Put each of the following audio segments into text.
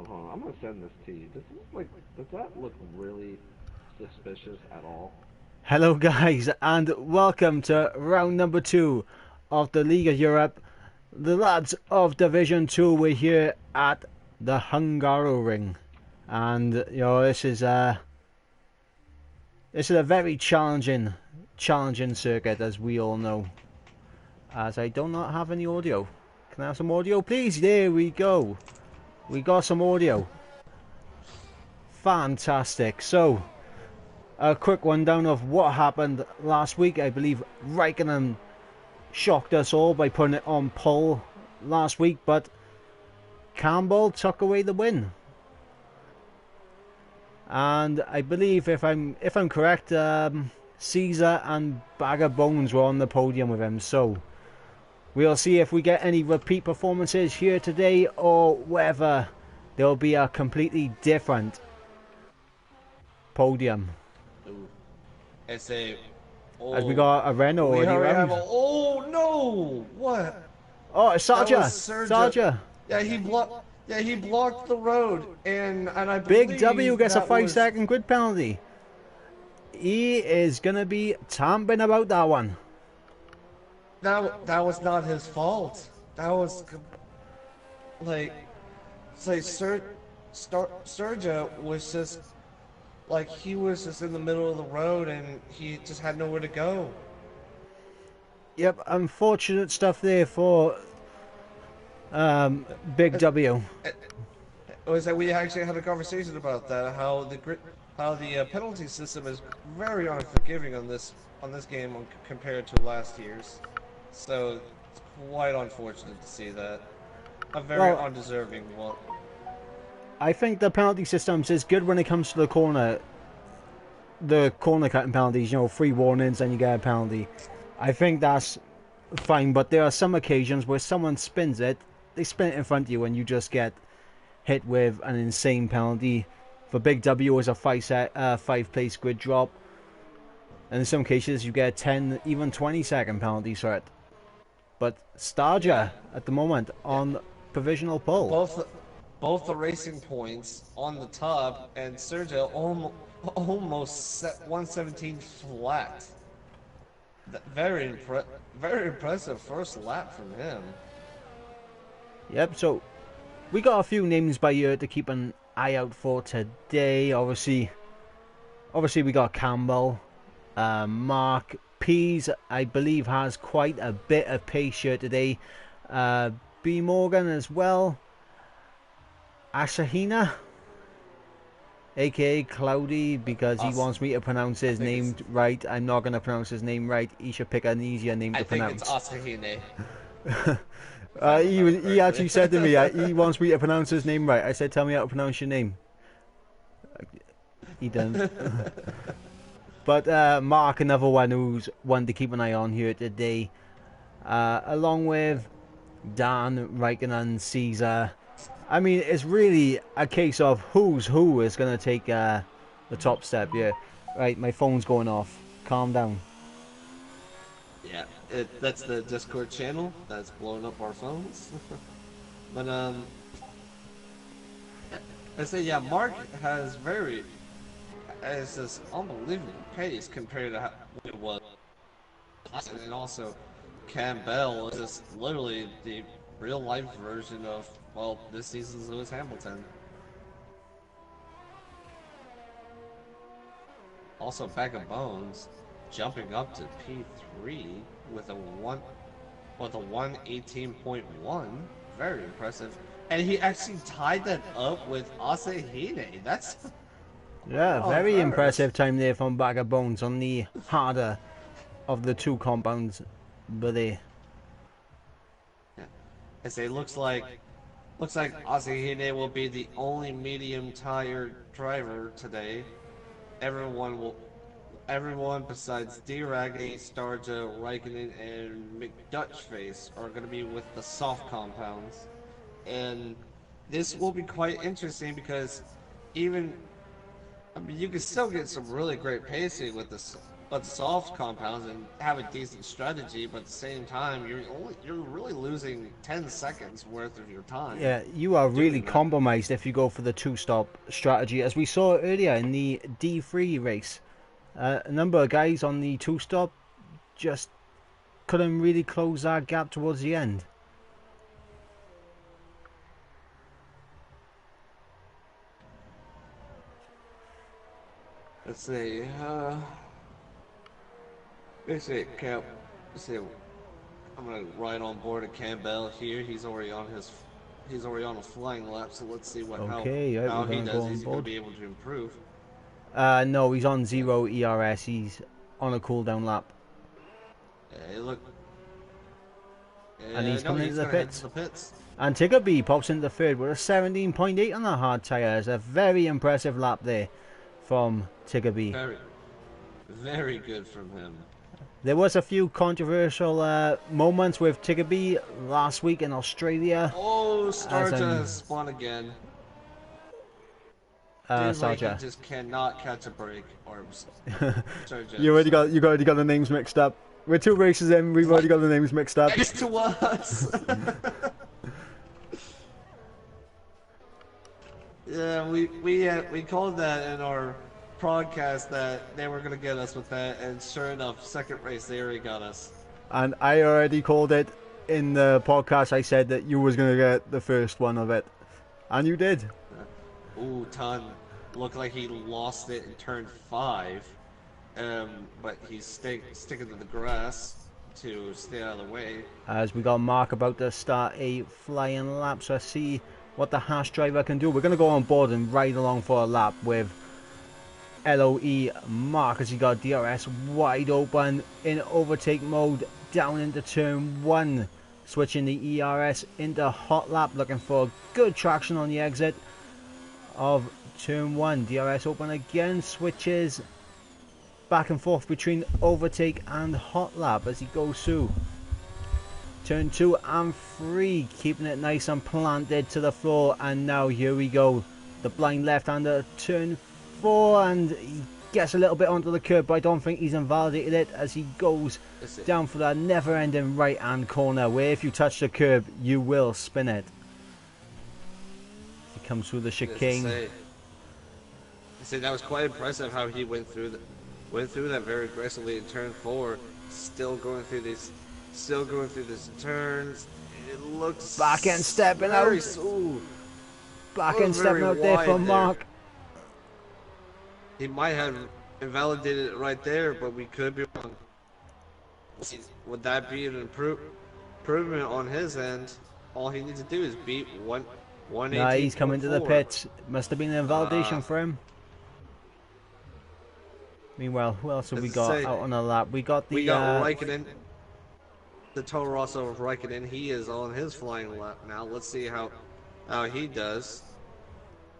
hold on. I'm gonna send this to you. Does that look really suspicious at all? Hello, guys, and welcome to round number two of the League of Europe. The lads of Division 2, we're here at the Hungary Ring, and this is a very challenging circuit, as we all know. As I do not have any audio. Can I have some audio, please? There we go. We got some audio. Fantastic. So, a quick rundown of what happened last week. I believe Raikkonen shocked us all by putting it on pole last week, but Campbell took away the win. And I believe, if I'm correct, Caesar and Bag of Bones were on the podium with him. So we'll see if we get any repeat performances here today, or whether there'll be a completely different podium. Ooh. It's a. As we Oh, got a Renault we already already have round. a. Oh no! What? Oh, it's That was Sarja. Sergio. Sarja. Yeah, he blocked. Yeah, he blocked the road, and I Big W believe gets a that five was second grid penalty. He is gonna be tamping about that one. that was not his fault. That was like it's like Sergio was just like he was just in the middle of the road and he just had nowhere to go. Yep, unfortunate stuff there for Big W. It was that we actually had a conversation about that, how the penalty system is very unforgiving on this game compared to last year's. So it's quite unfortunate to see that. A very Well, undeserving one. I think the penalty systems is good when it comes to the corner cutting penalties. You know, 3 warnings and you get a penalty. I think that's fine, but there are some occasions where someone spins it, they spin it in front of you, and you just get hit with an insane penalty. For Big W, is a 5 place grid drop, and in some cases you get a 10, even 20 second penalty for it. But Yeah, Starja at the moment yeah. on provisional pole. Both both the racing points on the top, and Sergio almost set 117 flat. Very impressive first lap from him. Yep. So we got a few names by year to keep an eye out for today. Obviously we got Campbell, Mark Pease. I believe has quite a bit of pace here today. B Morgan as well. Asahina, aka Cloudy, because he Us, wants me to pronounce I his think name it's right. I'm not going to pronounce his name right. He should pick an easier name I to think it's pronounce. Asahine, if I remember He correctly. actually said to me, he wants me to pronounce his name right. I said, tell me how to pronounce your name. He didn't. But Mark, another one who's one to keep an eye on here today, along with Dan, Raikkonen, Caesar. I mean, it's really a case of who is going to take the top step here. Right, my phone's going off. Calm down. Yeah, that's the Discord channel that's blowing up our phones. But I say yeah, Mark has this unbelievable pace compared to what it was, and also Campbell is just literally the real life version of this season's Lewis Hamilton. Also, Bag of Bones jumping up to P3 with a one with a 118.1, very impressive. And he actually tied that up with Asahine. That's Yeah, what on very earth? impressive time there from Bag of Bones on the harder of the two compounds. But Yeah. I say looks like Asahine will be the only medium tired driver today. Everyone will Everyone besides D-Raggy, Starja, Raikkonen, and McDutchface are going to be with the soft compounds. And this will be quite interesting because even, I mean, you can still get some really great pacing with this, but soft compounds and have a decent strategy. But at the same time, you're really losing 10 seconds worth of your time Yeah, you are really doing that. compromised if you go for the two-stop strategy, as we saw earlier in the D3 race. A number of guys on the two-stop just couldn't really close that gap towards the end. Let's see. Let's see. Camp. Let's see. I'm gonna ride on board of Campbell here. He's already on a flying lap. So let's see Okay, right, we're how he going to go does. on Is he gonna board. be able to improve? No, he's on 0 ERS. He's on a cooldown lap. Yeah, look. And Yeah, he's no, coming into he's the gonna head to pits. the pits. And Tiggerby pops into third with a 17.8 on the hard tyres. A very impressive lap there from Tiggerby. Very, very good from him. There was a few controversial moments with Tiggerby last week in Australia. Oh, As Starja has spun again. Seems like he Sarja. just cannot catch a break. Or Starja. You already got the names mixed up. We're 2 races in, we've already got the names mixed up. Next to us. Yeah, we called that in our podcast that they were gonna get us with that, and sure enough, second race they already got us. And I already called it in the podcast. I said that you was gonna get the first one of it, and you did. Ooh, Ton looked like he lost it in turn 5, but he's sticking to the grass to stay out of the way. As we got Mark about to start a flying lap, so let's see what the Haas driver can do. We're gonna go on board and ride along for a lap with LOE Mark as he got DRS wide open in overtake mode down into turn 1, switching the ERS into hot lap, looking for good traction on the exit of turn 1. DRS open again, switches back and forth between overtake and hot lap as he goes through turn 2 and 3, keeping it nice and planted to the floor. And now here we go, the blind left-hander, turn 4, and he gets a little bit onto the curb, but I don't think he's invalidated it as he goes down for that never-ending right-hand corner where if you touch the curb you will spin it. He comes through the chicane. See, that was quite impressive how he went through that very aggressively in turn 4, still going through these turns. It looks back end stepping out. Back end stepping out there for Mark. He might have invalidated it right there, but we could be wrong. Would that be an improvement on his end? All he needs to do is beat 118.4. Nah, he's coming to the pits. Must have been an invalidation for him. Meanwhile, who else have we got out on the lap? We got Raikkonen. The Toro Rosso of Raikkonen. He is on his flying lap now. Let's see how he does.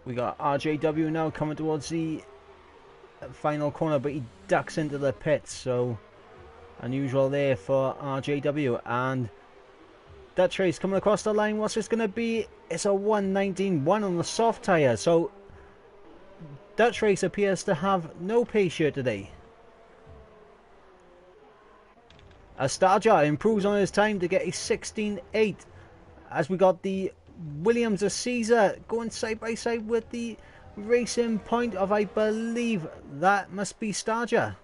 We got RJW now coming towards the final corner, but he ducks into the pits, so unusual there for RJW. And Dutch Race coming across the line. What's this going to be? It's a 119.1 on the soft tyre, so Dutch Race appears to have no pace here today. Astarja improves on his time to get a 16.8 as we got the Williams of Caesar going side by side with the Racing Point of, I believe that must be Starja,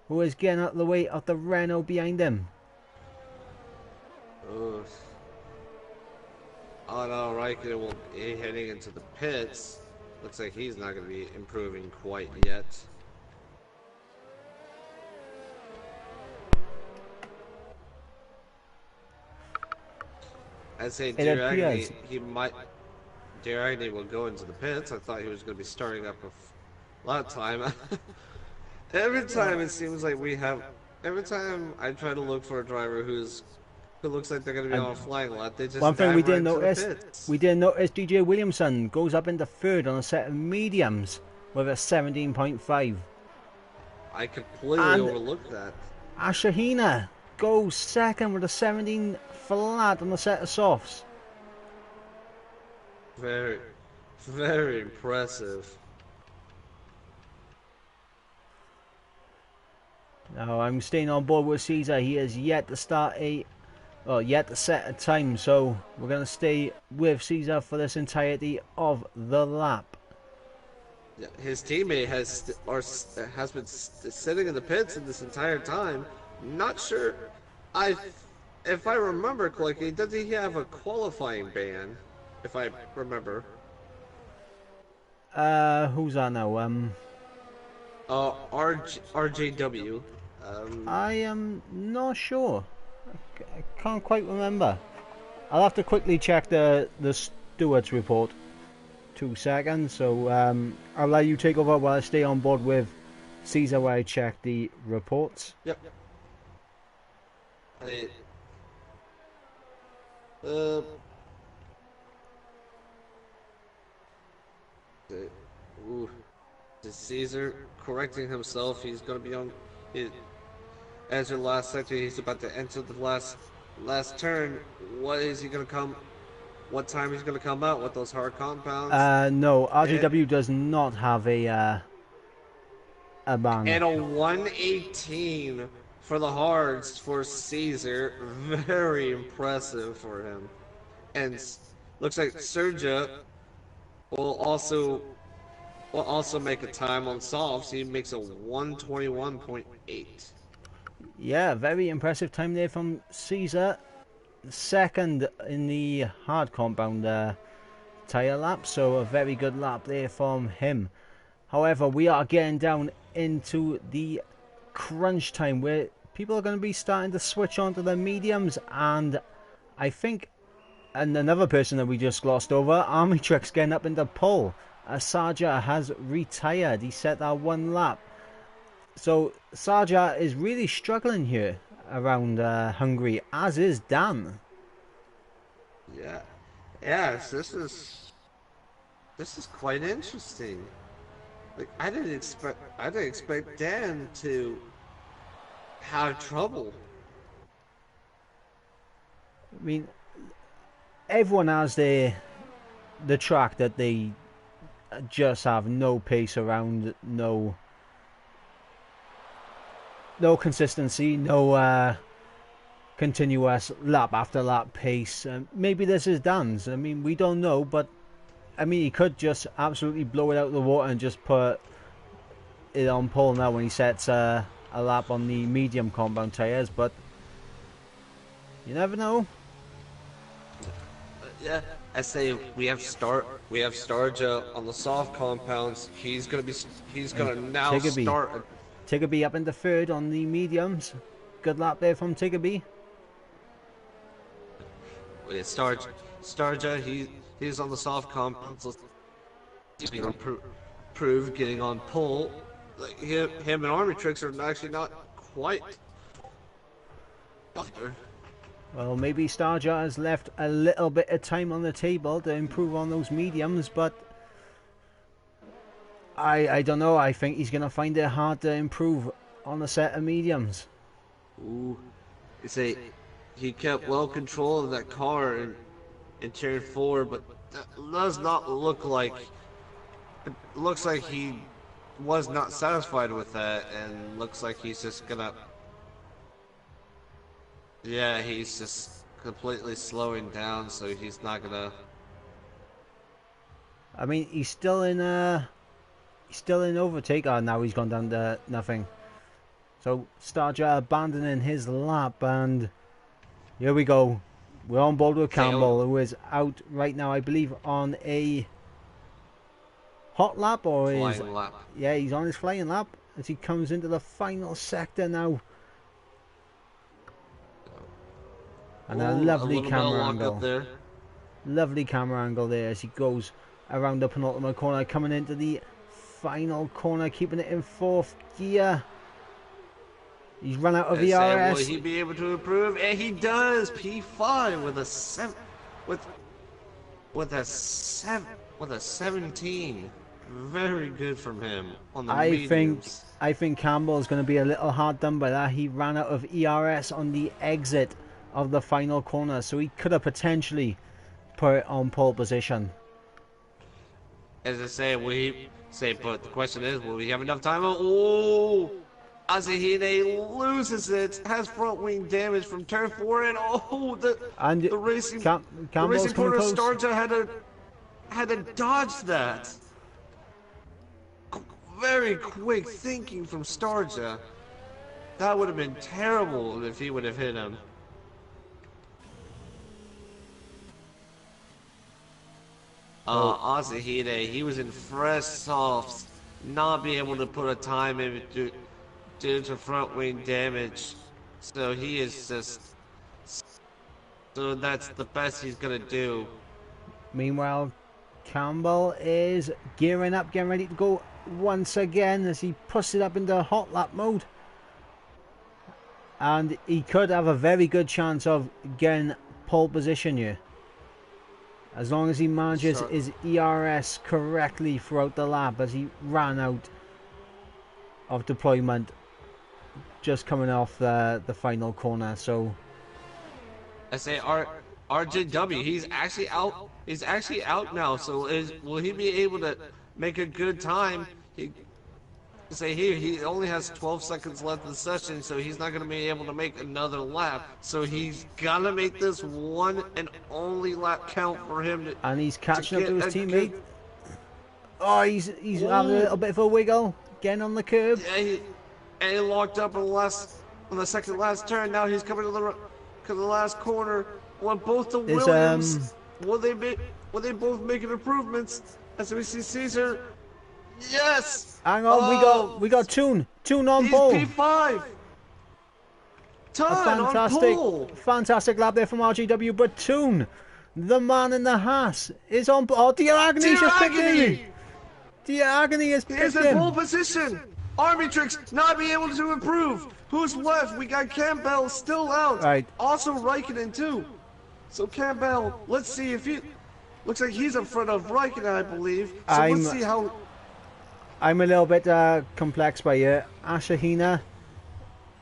who is getting out of the way of the Renault behind him. Oh no, Raikkonen will be heading into the pits. Looks like he's not going to be improving quite yet. I'd say Diragni will go into the pits. I thought he was going to be starting up a lot of time. Every time it seems like every time I try to look for a driver who looks like they're going to be on a flying lap, they just one thing we didn't notice, DJ Williamson goes up into third on a set of mediums with a 17.5. I completely overlooked that. Ashahina goes second with a 17 flat on the set of softs. Very, very impressive. Now I'm staying on board with Caesar. He has yet to yet to set a time, so we're going to stay with Caesar for this entirety of the lap. Yeah, his teammate has been sitting in the pits in this entire time. Not sure. I, if I remember correctly, does he have a qualifying ban? If I remember. Who's that now? RJW. I am not sure. I can't quite remember. I'll have to quickly check the stewards report. 2 seconds. So I'll let you take over while I stay on board with Caesar where I check the reports. Yep. Uh, ooh, Caesar correcting himself. He's going to be on. Enter the last sector. He's about to enter the last turn. What is he going to come? What time he's going to come out with those hard compounds? No, RGW does not have a ban. And a 118 for the hards for Caesar. Very impressive for him. And looks like Serja will also make a time on softs. He makes a 121.8. Yeah, very impressive time there from Caesar. Second in the hard compound tyre lap, so a very good lap there from him. However, we are getting down into the crunch time where people are going to be starting to switch onto the mediums, and I think another person that we just glossed over, Army Truck's getting up into pole. Sarja has retired. He set that one lap. So Sarja is really struggling here around Hungary, as is Dan. Yeah, yes, this is quite interesting. Like I didn't expect Dan to have trouble. I mean, everyone has the track that they just have no pace around, no consistency, no continuous lap after lap pace. Maybe this is Dan's. I mean, we don't know, but I mean, he could just absolutely blow it out of the water and just put it on pole now when he sets a lap on the medium compound tyres, but you never know. Yeah, I say we have Starja on the soft compounds. He's gonna now start. Tiggerby up into third on the mediums. Good lap there from Tiggerby. Starja, he's on the soft compounds. He's going to prove getting on pole. Like him and Army Tricks are actually not quite. Well, maybe Starja has left a little bit of time on the table to improve on those mediums, but I don't know. I think he's going to find it hard to improve on a set of mediums. Ooh, he kept well control of that car in turn 4, but that does not look like. It looks like he was not satisfied with that, and looks like he's just gonna. Yeah, he's just completely slowing down, so he's not gonna. I mean, he's still in overtake. Oh, now he's gone down to nothing. So Starja abandoning his lap, and here we go. We're on board with Campbell, who is out right now, I believe, on a hot lap or flying lap. Yeah, he's on his flying lap as he comes into the final sector now. And a lovely camera angle. There. Lovely camera angle there as he goes around the penultimate corner, coming into the final corner, keeping it in 4th gear. He's run out of ERS. Will he be able to improve? And he does. P5 with a 7, with a 17. Very good from him on the mediums. I think Campbell is going to be a little hard done by that. He ran out of ERS on the exit of the final corner, so he could have potentially put it on pole position. As I say, but the question is, will we have enough time? Oh, Asahine loses it, has front wing damage from turn 4, and oh, And the racing the Campbell's racing coming corner close. Starja had to dodge that. Very quick thinking from Starja. That would have been terrible if he would have hit him. Asahine, he was in fresh softs, not being able to put a time in due to front wing damage. So he is just. So that's the best he's gonna do. Meanwhile, Campbell is gearing up, getting ready to go once again as he pushes it up into hot lap mode. And he could have a very good chance of getting pole position here. As long as he manages his ERS correctly throughout the lap as he ran out of deployment just coming off the final corner. So I say RJW, he's actually out. He's actually out now. So will he be able to make a good time? He only has 12 seconds left in the session, so he's not going to be able to make another lap. So he's got to make this one and only lap count for him. And he's catching up to his teammate. Oh, he's having a little bit of a wiggle, getting on the curb. Yeah, he locked up on the second last turn. Now he's coming to the last corner. Want both the Williams. Will they both make improvements? As we see Caesar. Yes! Hang on, we got Toon on pole. He's P5. On pole. Fantastic lap there from RGW, but Toon, the man in the Haas, is on. Oh, Dear Agony just picked him. Dear Agony has picked him. He's in pole position. Armitrix not being able to improve. Who's left? We got Campbell still out. Right. Also Raikkonen too. So Campbell, let's see if he. Looks like he's in front of Raikkonen, I believe. So let's see how. I'm a little bit complex by here. Asahina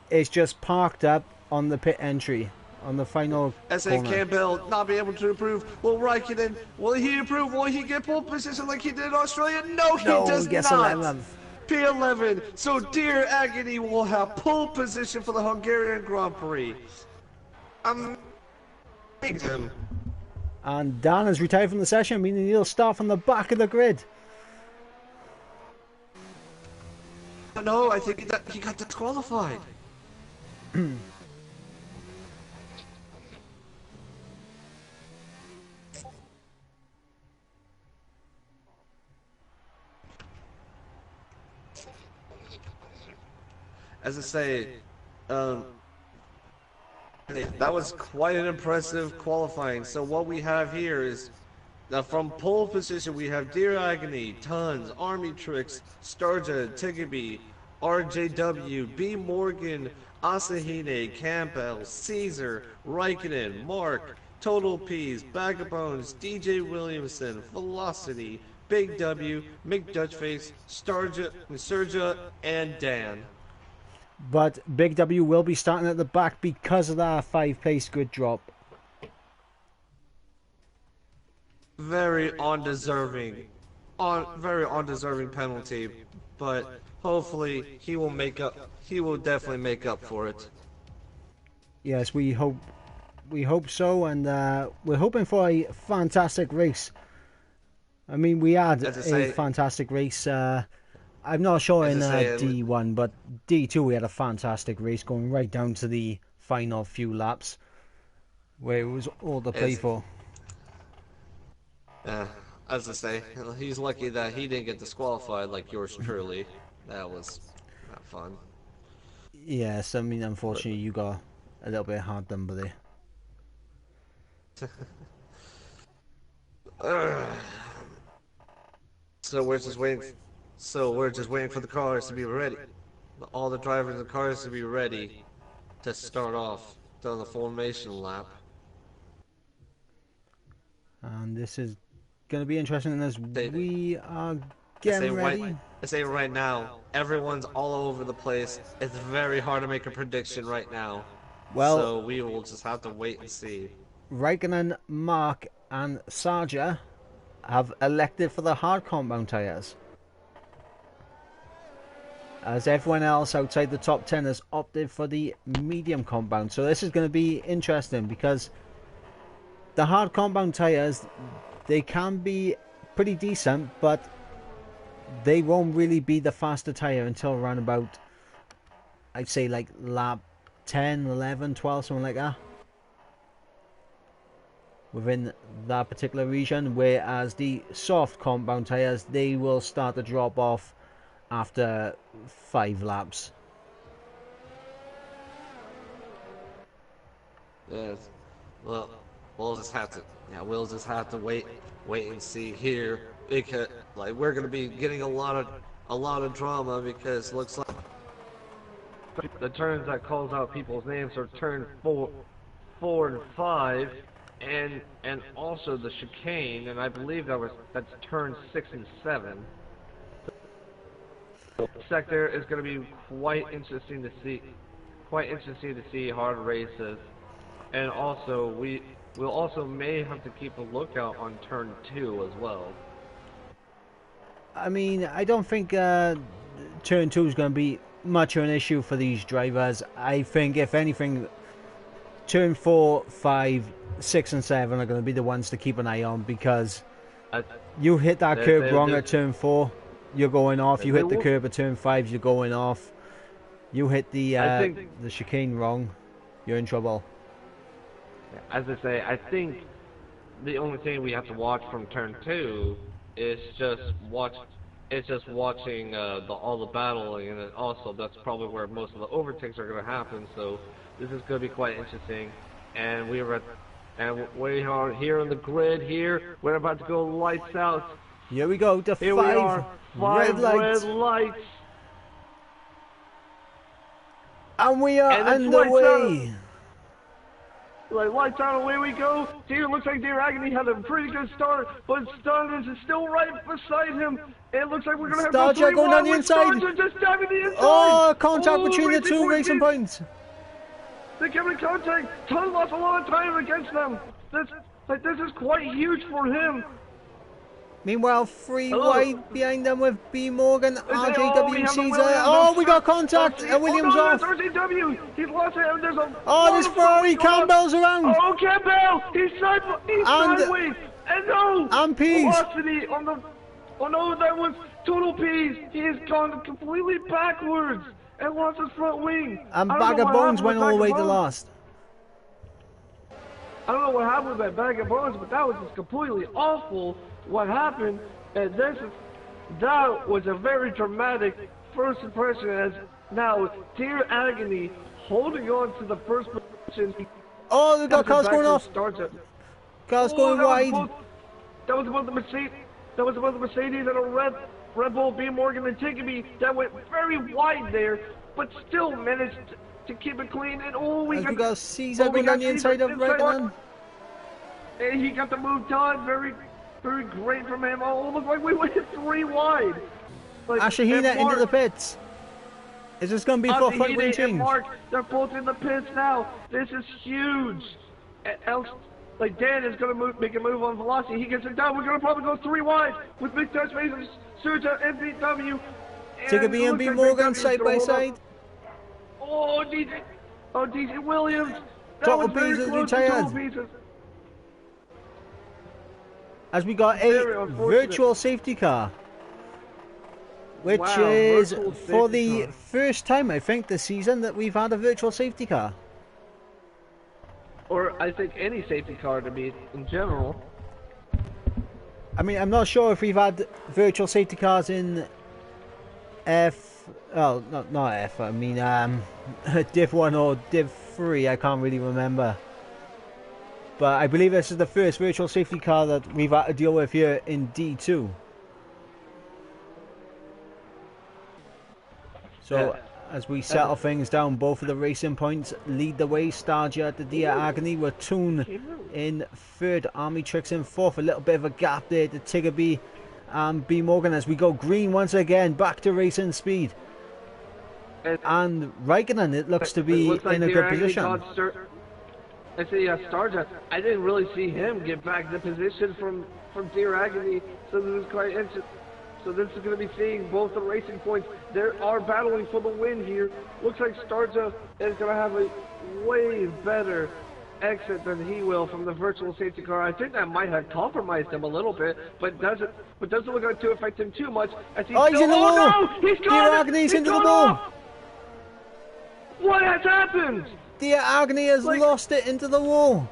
is just parked up on the pit entry on the final corner. Campbell not be able to improve. Will Raikkonen, will he improve? Will he get pole position like he did in Australia? No, he does not. 11. P11. So Dear Agony will have pole position for the Hungarian Grand Prix. And Dan has retired from the session, meaning he'll start from the back of the grid. No, I think he got disqualified. As I say, that was quite an impressive qualifying. So what we have here is, from pole position, we have Dear Agony, Tons, Army Tricks, Starja, Tigaby, RJW, B. Morgan, Asahine, Campbell, Caesar, Raikkonen, Mark, Total P's, Bag of Bones, DJ Williamson, Velocity, Big W, McDutchface, Serja, and Dan. But Big W will be starting at the back because of that 5-pace grid drop. Very undeserving penalty, but hopefully he will make up. He will definitely make up for it. Yes, we hope so, and we're hoping for a fantastic race. I mean, we had a fantastic race. I'm not sure in D1, but D2 we had a fantastic race going right down to the final few laps, where it was all to play for. As I say, he's lucky that he didn't get disqualified like yours truly. That was not fun. Yes, I mean, unfortunately, you got a little bit hard done by there. So we're just waiting for the cars to be ready. All the drivers and the cars to be ready to start off on the formation lap. And this is going to be interesting as we are getting ready. I say right now, everyone's all over the place. It's very hard to make a prediction right now. Well, so we will just have to wait and see. Raikkonen, Mark, and Sarja have elected for the hard compound tyres. as everyone else outside the top 10 has opted for the medium compound. So this is going to be interesting because the hard compound tyres, they can be pretty decent, but they won't really be the faster tyre until around about, I'd say like lap 10, 11, 12, something like that, within that particular region, whereas the soft compound tyres, they will start to drop off after 5 laps. Yes. Well, we'll just have to. Yeah, we'll just have to wait and see here because like we're gonna be getting a lot of drama because looks like the turns that calls out people's names are turn 4 and 5, and also the chicane, and I believe that's turn 6 and 7. The sector is going to be quite interesting to see. Quite interesting to see hard races, and also we'll also may have to keep a lookout on turn 2 as well. I mean, I don't think turn 2 is going to be much of an issue for these drivers. I think, if anything, turn 4, 5, 6 and 7 are going to be the ones to keep an eye on, because you hit that curb wrong at turn 4, you're going off. You hit the curb at turn 5, you're going off. You hit the chicane wrong, you're in trouble. As I say, I think the only thing we have to watch from turn 2 is just watching all the battling, and also that's probably where most of the overtakes are going to happen. So this is going to be quite interesting. And we are here on the grid. Here we're about to go lights out. Here we go. The here 5 red lights. And we are underway. Lights out, away we go. Deer looks like Deer Agony had a pretty good start, but Stardust is still right beside him. It looks like we're going to have Starja going down the inside. Just diving the inside. Oh, contact between the two racing points. They're coming in contact. Ton lost a lot of time against them. This is quite huge for him. Meanwhile, 3 wide behind them with B. Morgan, RJW Caesar. Oh, we got contact. Williams off. RJW. He's lost it. There's Ferrari. Campbell's around. Oh, Campbell. He's sideways. And no. And Pease. Velocity on the. Oh no, that was total Pease. He has gone completely backwards and lost his front wing. And Bag of Bones went all the way to last. I don't know what happened with that Bag of Bones, but that was just completely awful. What happened, and that was a very dramatic first impression, as now Deer Agony holding on to the first position. Oh, they got cars going off. Cars going wide. That was about the Mercedes. That was about the Mercedes and a Red Bull, B. Morgan, and Tigamy that went very wide there, but still managed to keep it clean. And we got Caesar going on the inside of Reganon. And he got the move done. Very great from him. Oh, look like we went 3 wide. Ashahina into the pits. Is this going to be for front wing change? Mark, they're both in the pits now. This is huge. Else, Dan is going to make a move on velocity. He gets it down. We're going to probably go 3 wide with Big Touch Mason, Surja, MPW. Tigamy and B. Morgan side by side. Oh, DJ Williams. Total pieces retired. As we got a virtual safety car, which is for the first time, I think, this season that we've had a virtual safety car. Or I think any safety car to be in general. I mean, I'm not sure if we've had virtual safety cars in F. Oh, not F. I mean, Div 1 or Div 3. I can't really remember. But I believe this is the first virtual safety car that we've had to deal with here in D2. So, as we settle things down, both of the racing points lead the way. Starja at the Deer Agony, with Toon in third, Army Tricks in fourth. A little bit of a gap there to Tiggerby and B. Morgan as we go green once again, back to racing speed. And Raikkonen, it looks to be in a good position. I see Starja. I didn't really see him get back the position from Deer Agony, so this is quite interesting. So this is going to be seeing both the racing points. They are battling for the win here. Looks like Starja is going to have a way better exit than he will from the virtual safety car. I think that might have compromised him a little bit, but doesn't look like to affect him too much. As he's in the wall! No! He's gone! He's into the wall! What has happened? Dear Agony has lost it into the wall.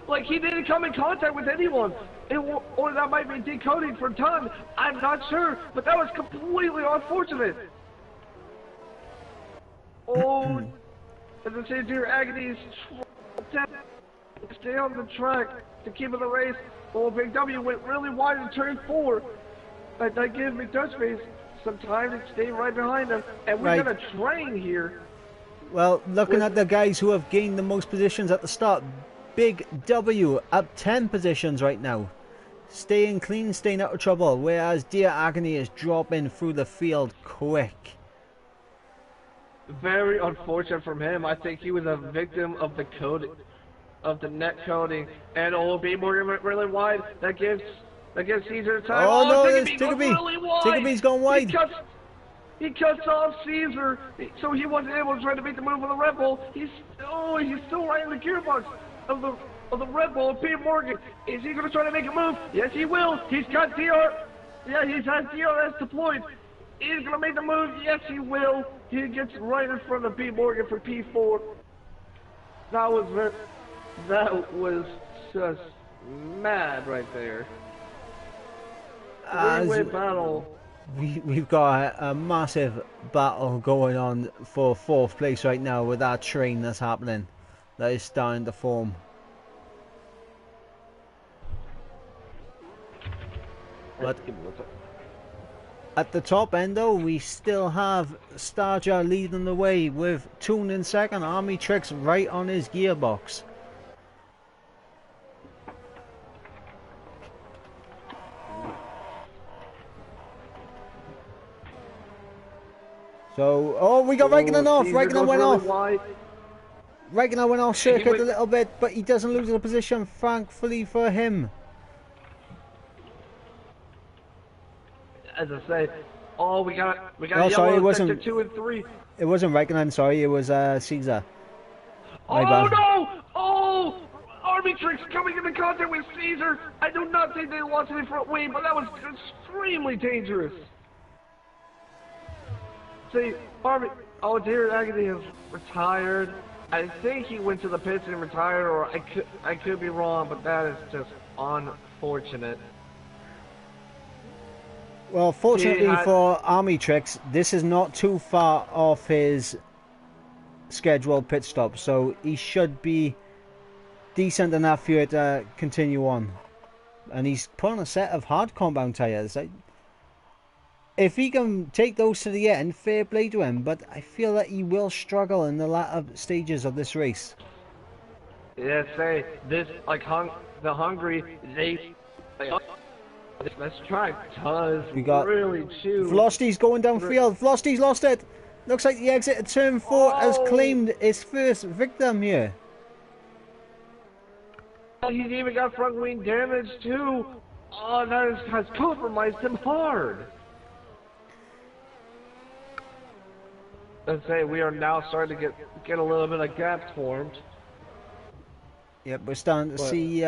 Like, he didn't come in contact with anyone. Or that might be decoding for Dunn. I'm not sure, but that was completely unfortunate. Oh, as I say, Dear Agony is trying to stay on the track to keep in the race. Oh, Big W went really wide in turn 4. That gave McDutchface some time to stay right behind him. And we're going to train here. Well, looking at the guys who have gained the most positions at the start, Big W up 10 positions right now. Staying clean, staying out of trouble, whereas Dear Agony is dropping through the field quick. Very unfortunate from him. I think he was a victim of the coding, of the net coding. And B Morgan went really wide. That gives Caesar time. Oh no, it's Tickabee. Really Tickabee's gone wide. He cuts off Caesar, so he wasn't able to try to make the move on the Red Bull. He's still right in the gearbox of the Red Bull. P. Morgan, is he going to try to make a move? Yes, he will. He's got DR. Yeah, he's had DRS deployed. He's going to make the move. Yes, he will. He gets right in front of P. Morgan for P4. That was just mad right there. Three-way battle. We've got a massive battle going on for 4th place right now with our train that's happening. That is starting to form. But at the top end though, we still have Starja leading the way with Toon in second, Army Tricks right on his gearbox. So, we got Raikkonen off. Raikkonen went off. Raikkonen went off circuit a little bit, but he doesn't lose the position, thankfully for him. As I say, we got oh, sorry, it wasn't sector 2 and 3. It wasn't Raikkonen, sorry, it was Caesar. Oh no! Oh! Army Tricks coming into contact with Caesar. I do not think they lost any front wing, but that was extremely dangerous. See, Dear Agony is retired. I think he went to the pits and retired, or I could be wrong, but that is just unfortunate. Well, fortunately for Army Tricks, this is not too far off his scheduled pit stop, so he should be decent enough here to continue on. And he's put on a set of hard compound tyres. If he can take those to the end, fair play to him, but I feel that he will struggle in the latter stages of this race. Yeah, this, like the Hungary, this track does really chew. Velocity's going downfield. Velocity's lost it. Looks like the exit of turn 4 has claimed its first victim here. He's even got front wing damage too. Oh, that has compromised him hard. Let's say we are now starting to get a little bit of gaps formed. Yep, we're starting to see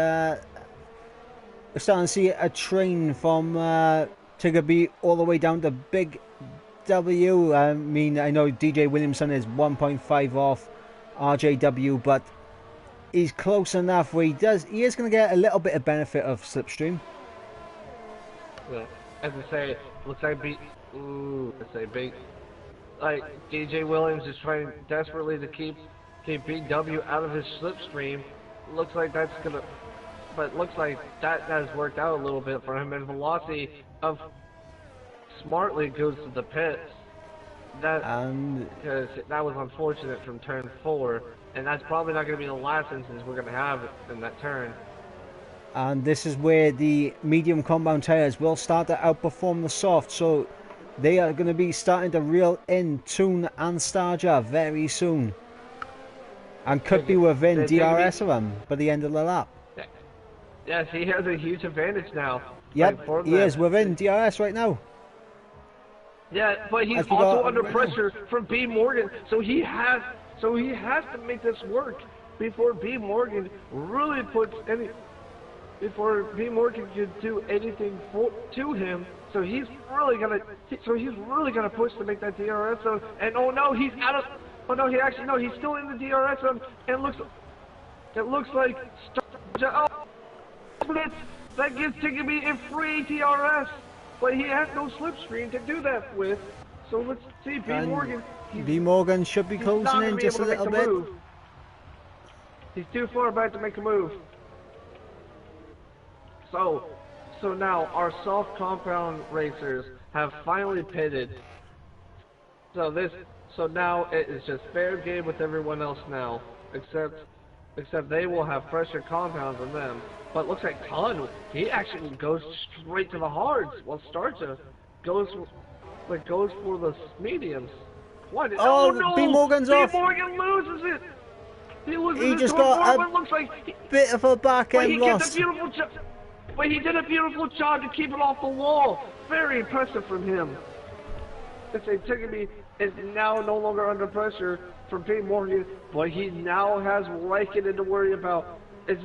a train from Tickabee all the way down to Big W. I mean, I know DJ Williamson is 1.5 off RJW, but he's close enough where he is going to get a little bit of benefit of slipstream. Yeah. As I say, looks like Big. Like DJ Williams is trying desperately to keep Big W out of his slipstream. Looks like that has worked out a little bit for him. And Velocity smartly goes to the pits. Because that was unfortunate from turn 4, and that's probably not going to be the last instance we're going to have in that turn. And this is where the medium compound tires will start to outperform the soft, so they are going to be starting to reel in Toon and Starja very soon, and could be within DRS of them by the end of the lap. Yes, he has a huge advantage now. Yep, like, for he them. is within DRS right now. Yeah, but he's As we also got under right pressure from B. Morgan, so he has to make this work before B. Morgan really puts any before B. Morgan can do anything to him. So he's really gonna push to make that DRS zone. And oh no, he's out of. Oh no, he's still in the DRS zone. And it looks like oh, that gives Tickety a free DRS, but he has no slipstream to do that with. So let's see, B. Morgan. B. Morgan should be He's closing not in gonna be just a able to make little the bit. move. He's too far back to make a move. So now our soft compound racers have finally pitted. So now it is just fair game with everyone else now, except they will have fresher compounds than them. But looks like Ton, he actually goes straight to the hards, while Starcha goes for the mediums. What? Oh, no! B. Morgan's off. B. Morgan loses it. He loses He it just to got but it looks like bit of a back but he end did loss. a beautiful job. But he did a beautiful job to keep it off the wall. Very impressive from him. It's a Tickety is now no longer under pressure from B. Morgan, but he now has Raikkonen to worry about. If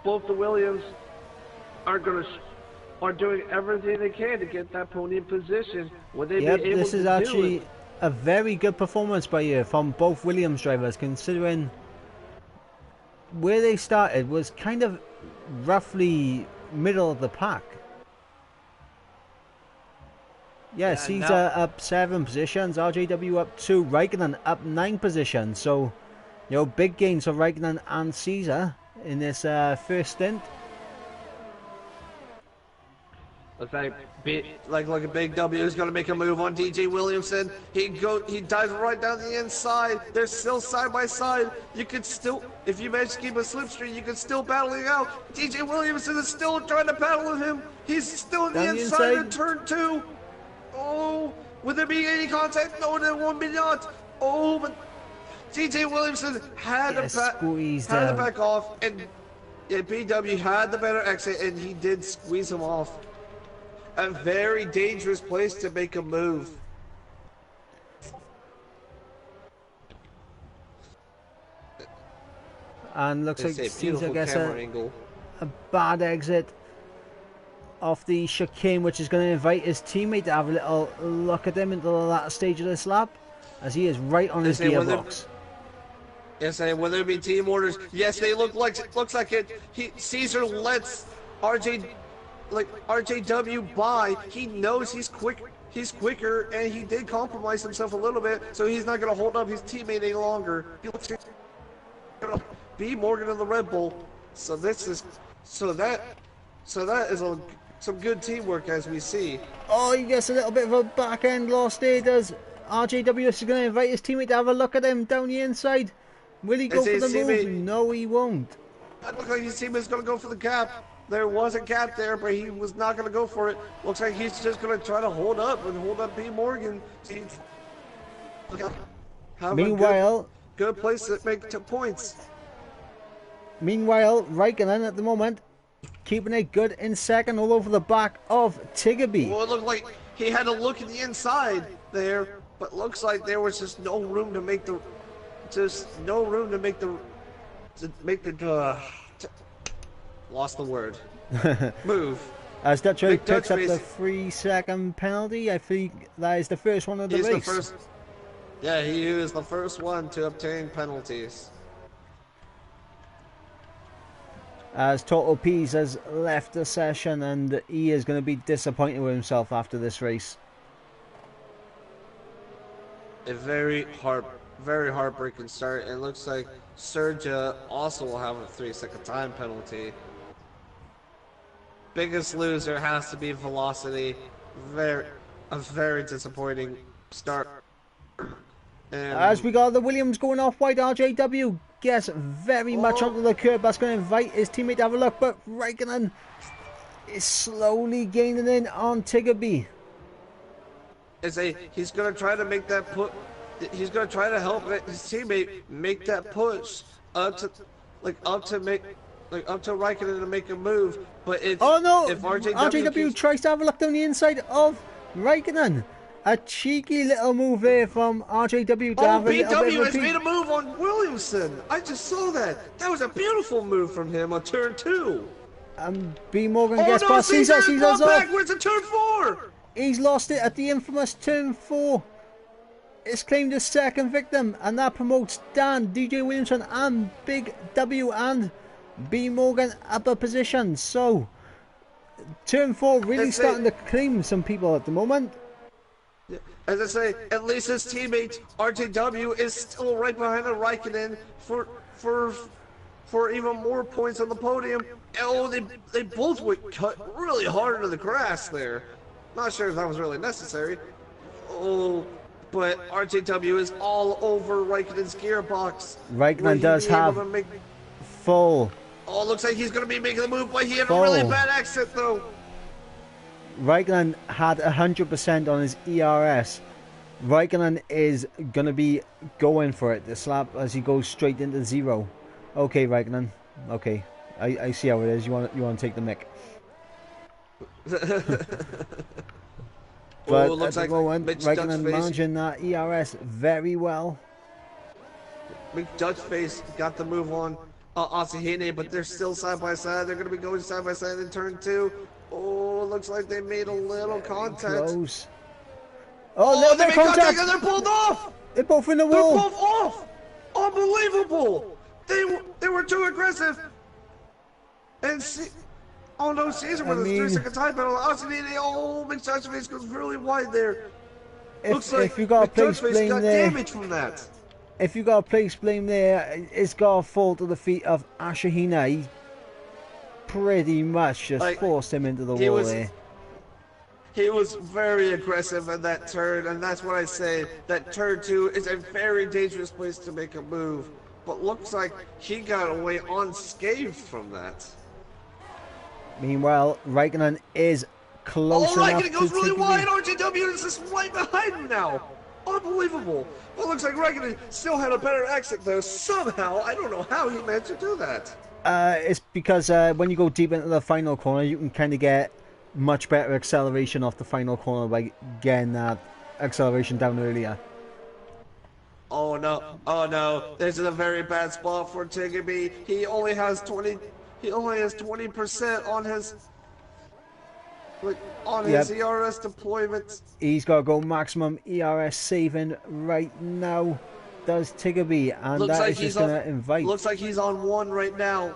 both the Williams are doing everything they can to get that podium position, would they Yep, be able this to is do actually it? a very good performance by you from both Williams drivers, considering where they started was kind of roughly middle of the pack. Yeah, Caesar up 7 positions, RJW up 2, Raikkonen up 9 positions. So, you know, big gains for Raikkonen and Caesar in this first stint. Looks like a big W is going to make a move on DJ Williamson. He dives right down the inside. They're still side by side. You could still, if you manage to keep a slipstream, you could still battle it out. DJ Williamson is still trying to battle with him. He's still on the inside of turn 2. Oh, would there be any contact? No, there won't be not. Oh, but DJ Williamson had to back off, and yeah, BW had the better exit, and he did squeeze him off. A very dangerous place to make a move. And looks like Caesar gets a bad exit off the chicane, which is going to invite his teammate to have a little look at him into the latter stage of this lap, as he is right on his gearbox. Yes, and will there be team orders? Yes, they looks like it. Caesar lets RJW by. He knows he's quicker, and he did compromise himself a little bit, so he's not going to hold up his teammate any longer. He looks like B. Morgan in the Red Bull. So that is some good teamwork, as we see. Oh, he gets a little bit of a back end loss there. Does RJW is going to invite his teammate to have a look at him down the inside? Will he go for the move? No, he won't. It looks like his teammate is going to go for the gap. There was a gap there, but he was not going to go for it. Looks like he's just going to try to hold up B. Morgan. Meanwhile, good place to make points. Meanwhile, Raikkonen at the moment keeping it good in second, all over the back of Tickety. Well, it looked like he had to look at the inside there, but looks like there was just no room to make the, lost the word. Move. As Dutcho picks up the 3-second penalty, I think that is the first one of the race. Yeah, he is the first one to obtain penalties. As Total Peas has left the session, and he is going to be disappointed with himself after this race. A very heartbreaking start. It looks like Sergio also will have a 3-second time penalty. Biggest loser has to be Velocity. A very disappointing start. And as we got the Williams going off wide, RJW gets very much onto the curb. That's going to invite his teammate to have a look, but Raikkonen is slowly gaining in on Tickety. He's going to try to make that put. He's going to try to help his teammate make that push up to make like up to Raikkonen to make a move. But Oh no! if RJW RJW keeps, tries to have a look down the inside of Raikkonen. A cheeky little move there from RJW to oh, have a little bit BW of a has peek. made a move on Williamson. I just saw that. That was a beautiful move from him on turn 2. B Morgan Oh gets no, past Caesar's Caesar's gone off. backwards at turn 4. He's lost it at the infamous turn 4. It's claimed a second victim, and that promotes Dan, DJ Williamson, and Big W and B Morgan upper position. So, turn 4 really starting to claim some people at the moment. As I say, at least his teammate RJW is still right behind the Raikkonen for even more points on the podium. Oh, they both would cut really hard into the grass there. Not sure if that was really necessary. Oh, but RJW is all over Raikkonen's gearbox. Raikkonen does have full. Oh, looks like he's going to be making the move, but he had a really bad exit though. Raikkonen had 100% on his ERS. Raikkonen is going to be going for it, the slap, as he goes straight into 0. Okay, Raikkonen. Okay, I see how it is. You want to take the mic. But looks at the like moment, Mitch Raikkonen Dutchface, managing that ERS very well. Mitch Dutchface got the move on Asahine, but they're still side by side. They're going to be going side by side in turn 2. Oh, looks like they made a little contact. Close. Oh, little bit of contact. And they're pulled off. They're both in the wall. They're both off. Unbelievable. They were too aggressive. And oh no, Caesar with his 3-second time penalty. Oh, McDutchface goes really wide there. Looks like if you got a place blame got there, damage from that. If you got a place blame there, it's got to fall to the feet of Asahine. Pretty much just forced him into the wall there. He was very aggressive in that turn, and that's what I say. That turn 2 is a very dangerous place to make a move. But looks like he got away unscathed from that. Meanwhile, Raikkonen is close enough Raikkonen goes really TPB. wide. RJW is just right behind him now. Unbelievable. Well, looks like Raikkonen still had a better exit though. Somehow, I don't know how he managed to do that. It's because when you go deep into the final corner, you can kind of get much better acceleration off the final corner by getting that acceleration down earlier. Oh no, this is a very bad spot for Tiggerby. He only has 20% on his his ERS deployment. He's got to go maximum ERS saving right now. Does Tiggerby, and looks that like is just going to invite. Looks like he's on 1 right now.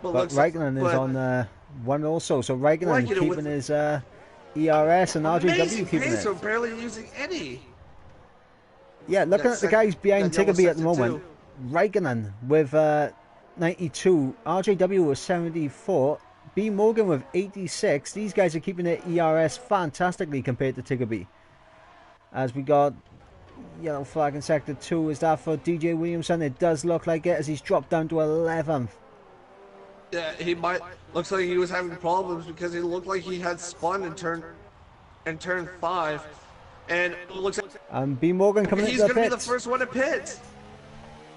But Raikkonen is on 1 also, so Raikkonen keeping his ERS and RJW keeping it. So barely using any. Yeah, looking at the guys behind Tiggerby at the moment, Raikkonen with 92, RJW with 74, B Morgan with 86. These guys are keeping their ERS fantastically compared to Tiggerby. As we got yellow flag in sector 2, is that for DJ Williamson? It does look like it, as he's dropped down to 11th. Yeah, he might. Looks like he was having problems because he looked like he had spun in turn 5, and it looks like B Morgan coming into the pits. He's gonna be the first one to pit.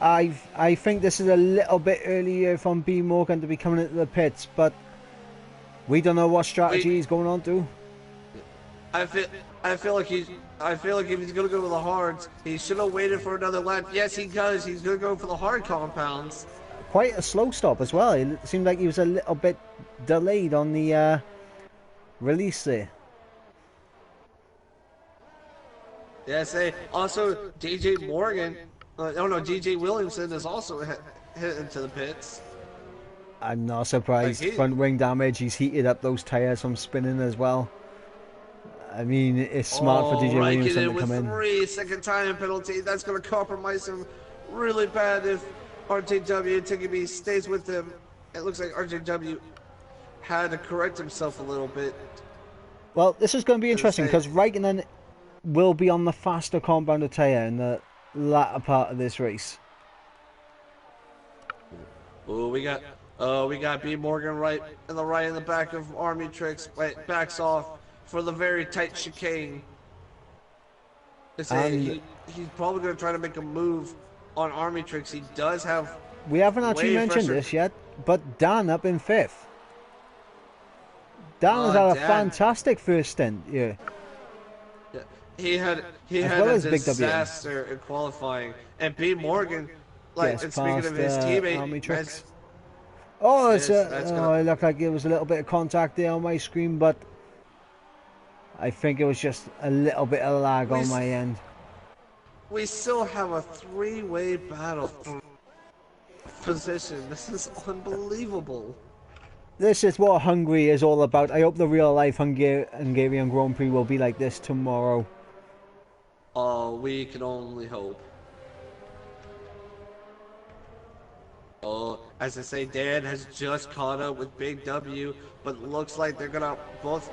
I think this is a little bit earlier from B Morgan to be coming into the pits, but we don't know what strategy he's going on to. I feel like if he's gonna go with the hards, he should have waited for another lap. Yes, he does. He's gonna go for the hard compounds. Quite a slow stop as well. It seemed like he was a little bit delayed on the release there. Yes, also DJ Morgan. DJ Williamson is also hit into the pits. I'm not surprised. Front wing damage. He's heated up those tires from spinning as well. I mean, it's smart for DJ Williamson to come in. 3-second time penalty. That's going to compromise him really bad if RJW Tiggerby stays with him. It looks like RJW had to correct himself a little bit. Well, this is going to be interesting because Raikkonen will be on the faster compounded tyre in the latter part of this race. Oh, we got B Morgan right in the back of Army Tricks. Backs off for the very tight chicane. He's probably going to try to make a move on Army Tricks, he does have We haven't actually way mentioned fresher. this yet, but Dan up in 5th. Dan has had a Dan, fantastic first stint, yeah. yeah, he As had well a as Big W. disaster in qualifying, and B Morgan, like, Yes, and speaking past of his teammate, Army as Tricks. Oh, that's gonna. it looked like there was a little bit of contact there on my screen, but I think it was just a little bit of lag We on my end. we still have a three-way battle for position. This is unbelievable. This is what Hungary is all about. I hope the real life Hungarian Grand Prix will be like this tomorrow. Oh, we can only hope. Oh, as I say, Dan has just caught up with Big W, but looks like they're both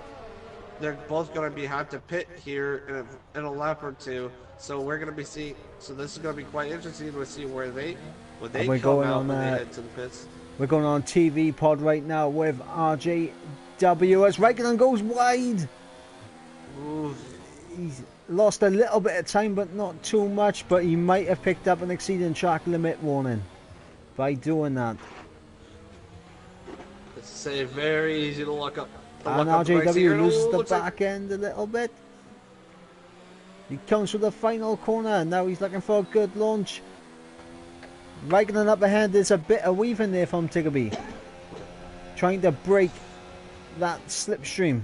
gonna have to pit here in a lap or two. So we're gonna be seeing. So this is gonna be quite interesting to see where they come out when they head to the pits. We're going on TV pod right now with RJW as Raikkonen goes wide. Ooh. He's lost a little bit of time, but not too much. But he might have picked up an exceeding track limit warning by doing that. Let's say very easy to lock up. And RJW loses the back end a little bit. He comes for the final corner, and now he's looking for a good launch. Raikkonen up ahead, there's a bit of weaving there from Tiggerby. Trying to break that slipstream.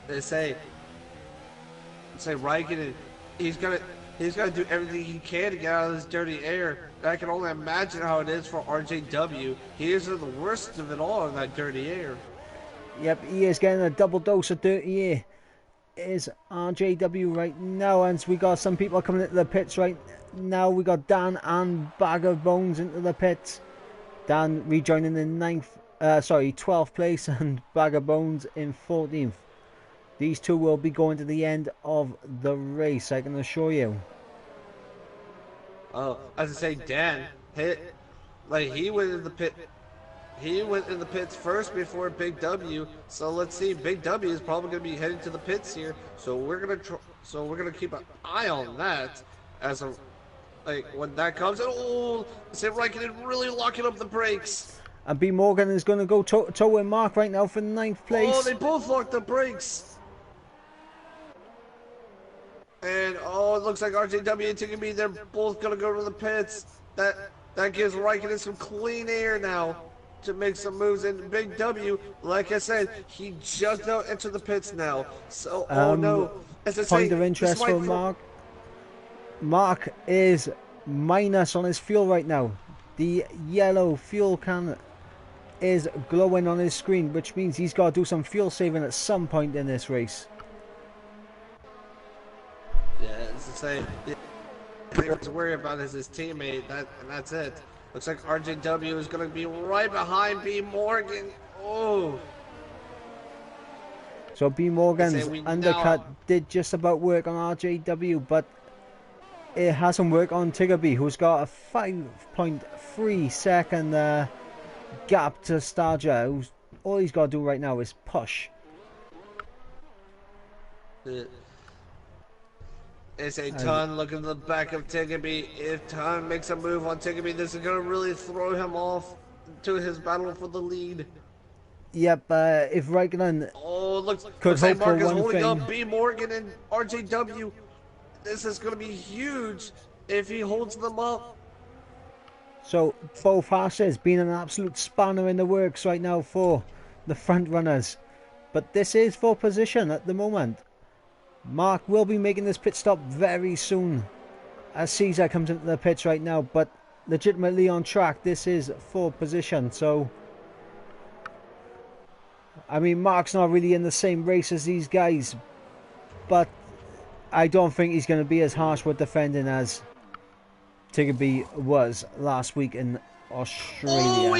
They say Raikkonen, he's gonna do everything he can to get out of this dirty air. And I can only imagine how it is for RJW. He is the worst of it all in that dirty air. Yep, he is getting a double dose of dirty air. Is RJW right now, and we got some people coming into the pits right now. We got Dan and Bag of Bones into the pits. Dan rejoining in 12th place, and Bag of Bones in 14th. These two will be going to the end of the race, I can assure you. Oh, as I say, Dan he went in the pit. He went in the pits first before Big W. So let's see. Big W is probably going to be heading to the pits here. So we're gonna keep an eye on that as when that comes. Oh, say Raikkonen really locking up the brakes. And B Morgan is going to go toe with Mark right now for 9th place. Oh, they both locked the brakes. And it looks like RJW and Tiggerby, they're both gonna go to the pits. That gives Raikkonen some clean air now to make some moves. And Big W, like I said, he just now entered the pits now. So, no. As I say, point of interest for Mark. Mark is minus on his fuel right now. The yellow fuel can is glowing on his screen, which means he's got to do some fuel saving at some point in this race. Yeah, as I say, the thing to worry about is his teammate, and that's it. Looks like RJW is going to be right behind B Morgan. Oh. So B Morgan's undercut did just about work on RJW, but it hasn't worked on Tiggerby, who's got a 5.3 second gap to Starja. All he's got to do right now is push. It's a ton looking at the back of Tiggerby. If Ton makes a move on Tiggerby, this is going to really throw him off to his battle for the lead. Yep, if Raikkonen looks like Mark is holding up B Morgan and RJW. This is going to be huge if he holds them up. So both Hasses being an absolute spanner in the works right now for the front runners. But this is for position at the moment. Mark will be making this pit stop very soon as Caesar comes into the pits right now, but legitimately on track, this is for position. So I mean, Mark's not really in the same race as these guys, but I don't think he's going to be as harsh with defending as Tiggerby was last week in Australia. Oh,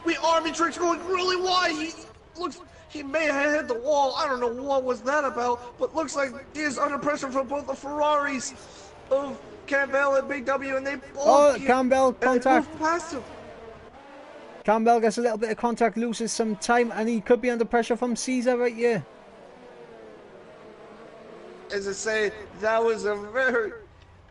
we Army Tricks going really wide. He may have hit the wall. I don't know what was that about, but looks like he is under pressure from both the Ferraris of Campbell and Big W, and they both Campbell contact. Both passed him. Campbell gets a little bit of contact, loses some time, and he could be under pressure from Caesar right here. as I say, that was a very...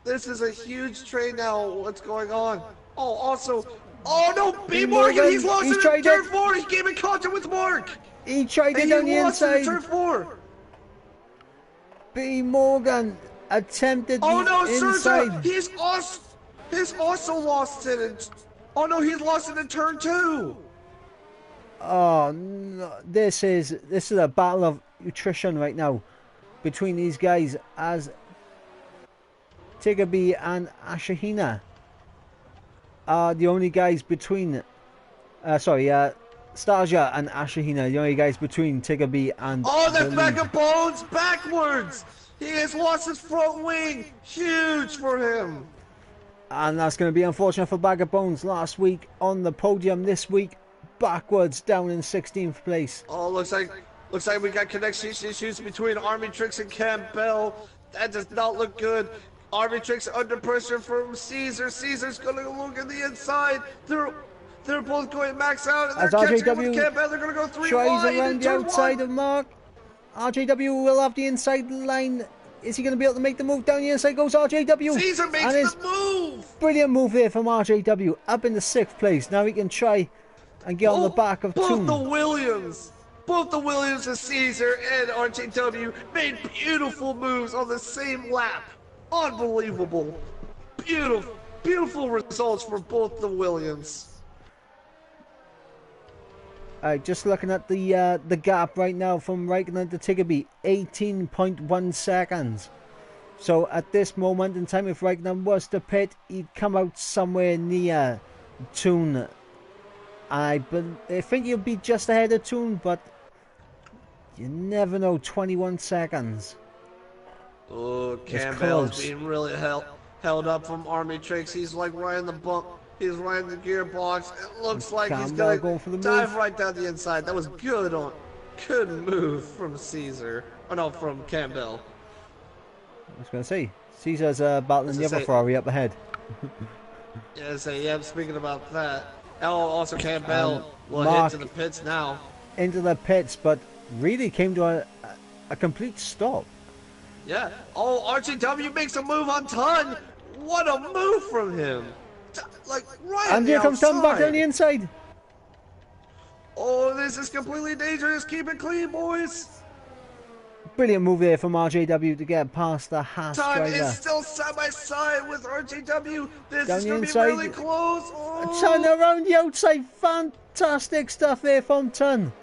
This is a huge train now. What's going on? Oh, also... Oh, no! B. Morgan, he's lost it in turn 4! He came in contact with Mark! He tried it And on he the lost it inside. in turn 4! B. Morgan attempted Oh, the no, inside. Sergio! He's also lost it in... Oh, no, he's lost it in turn 2! Oh no! This is a battle of nutrition right now between these guys as Tigaby and Ashahina are the only guys between. Stasia and Ashahina, the only guys between Tigaby and. Oh, that bag of bones backwards! He has lost his front wing! Huge for him! And that's going to be unfortunate for Bag of Bones. Last week on the podium, this week backwards down in 16th place. Oh, looks like we got connection issues between Army Tricks and Campbell. That does not look good. Army Tricks under pressure from Caesar. Caesar's gonna look at the inside. They're both going max out, and they're catching up with Campbell. They're gonna go 3 tries wide around the outside of Mark. RJW will have the inside line. Is he going to be able to make the move? Down the inside goes RJW. Caesar makes the move. Brilliant move there from RJW. Up in the 6th place. Now he can try and get on the back of Toon. Both the Williams and Caesar and RJW made beautiful moves on the same lap. Unbelievable. Beautiful results for both the Williams. Just looking at the gap right now from Raikkonen to Tigaby, 18.1 seconds. So at this moment in time, if Raikkonen was to pit, he'd come out somewhere near Toon. I think he'll be just ahead of Toon, but you never know. 21 seconds. Oh, Campbell's being really held up from Army Tricks. He's like riding the bump. He's riding the gearbox. It looks like he's gonna dive right down the inside. That was good move from Caesar. Oh no, from Campbell. I was gonna say Caesar's battling the other Ferrari up ahead. Yeah, speaking about that. Oh, also Campbell will hit to the pits now. Into the pits, but really came to a complete stop. Yeah. Oh, RJW makes a move on Ton. What a move from him. Like right and here comes Ton back on the inside. Oh, this is completely dangerous. Keep it clean, boys. Brilliant move there from RJW to get past the Haas driver. Ton is still side by side with RJW. This down is going to be really close. Oh. Ton around the outside. Fantastic stuff there from Ton.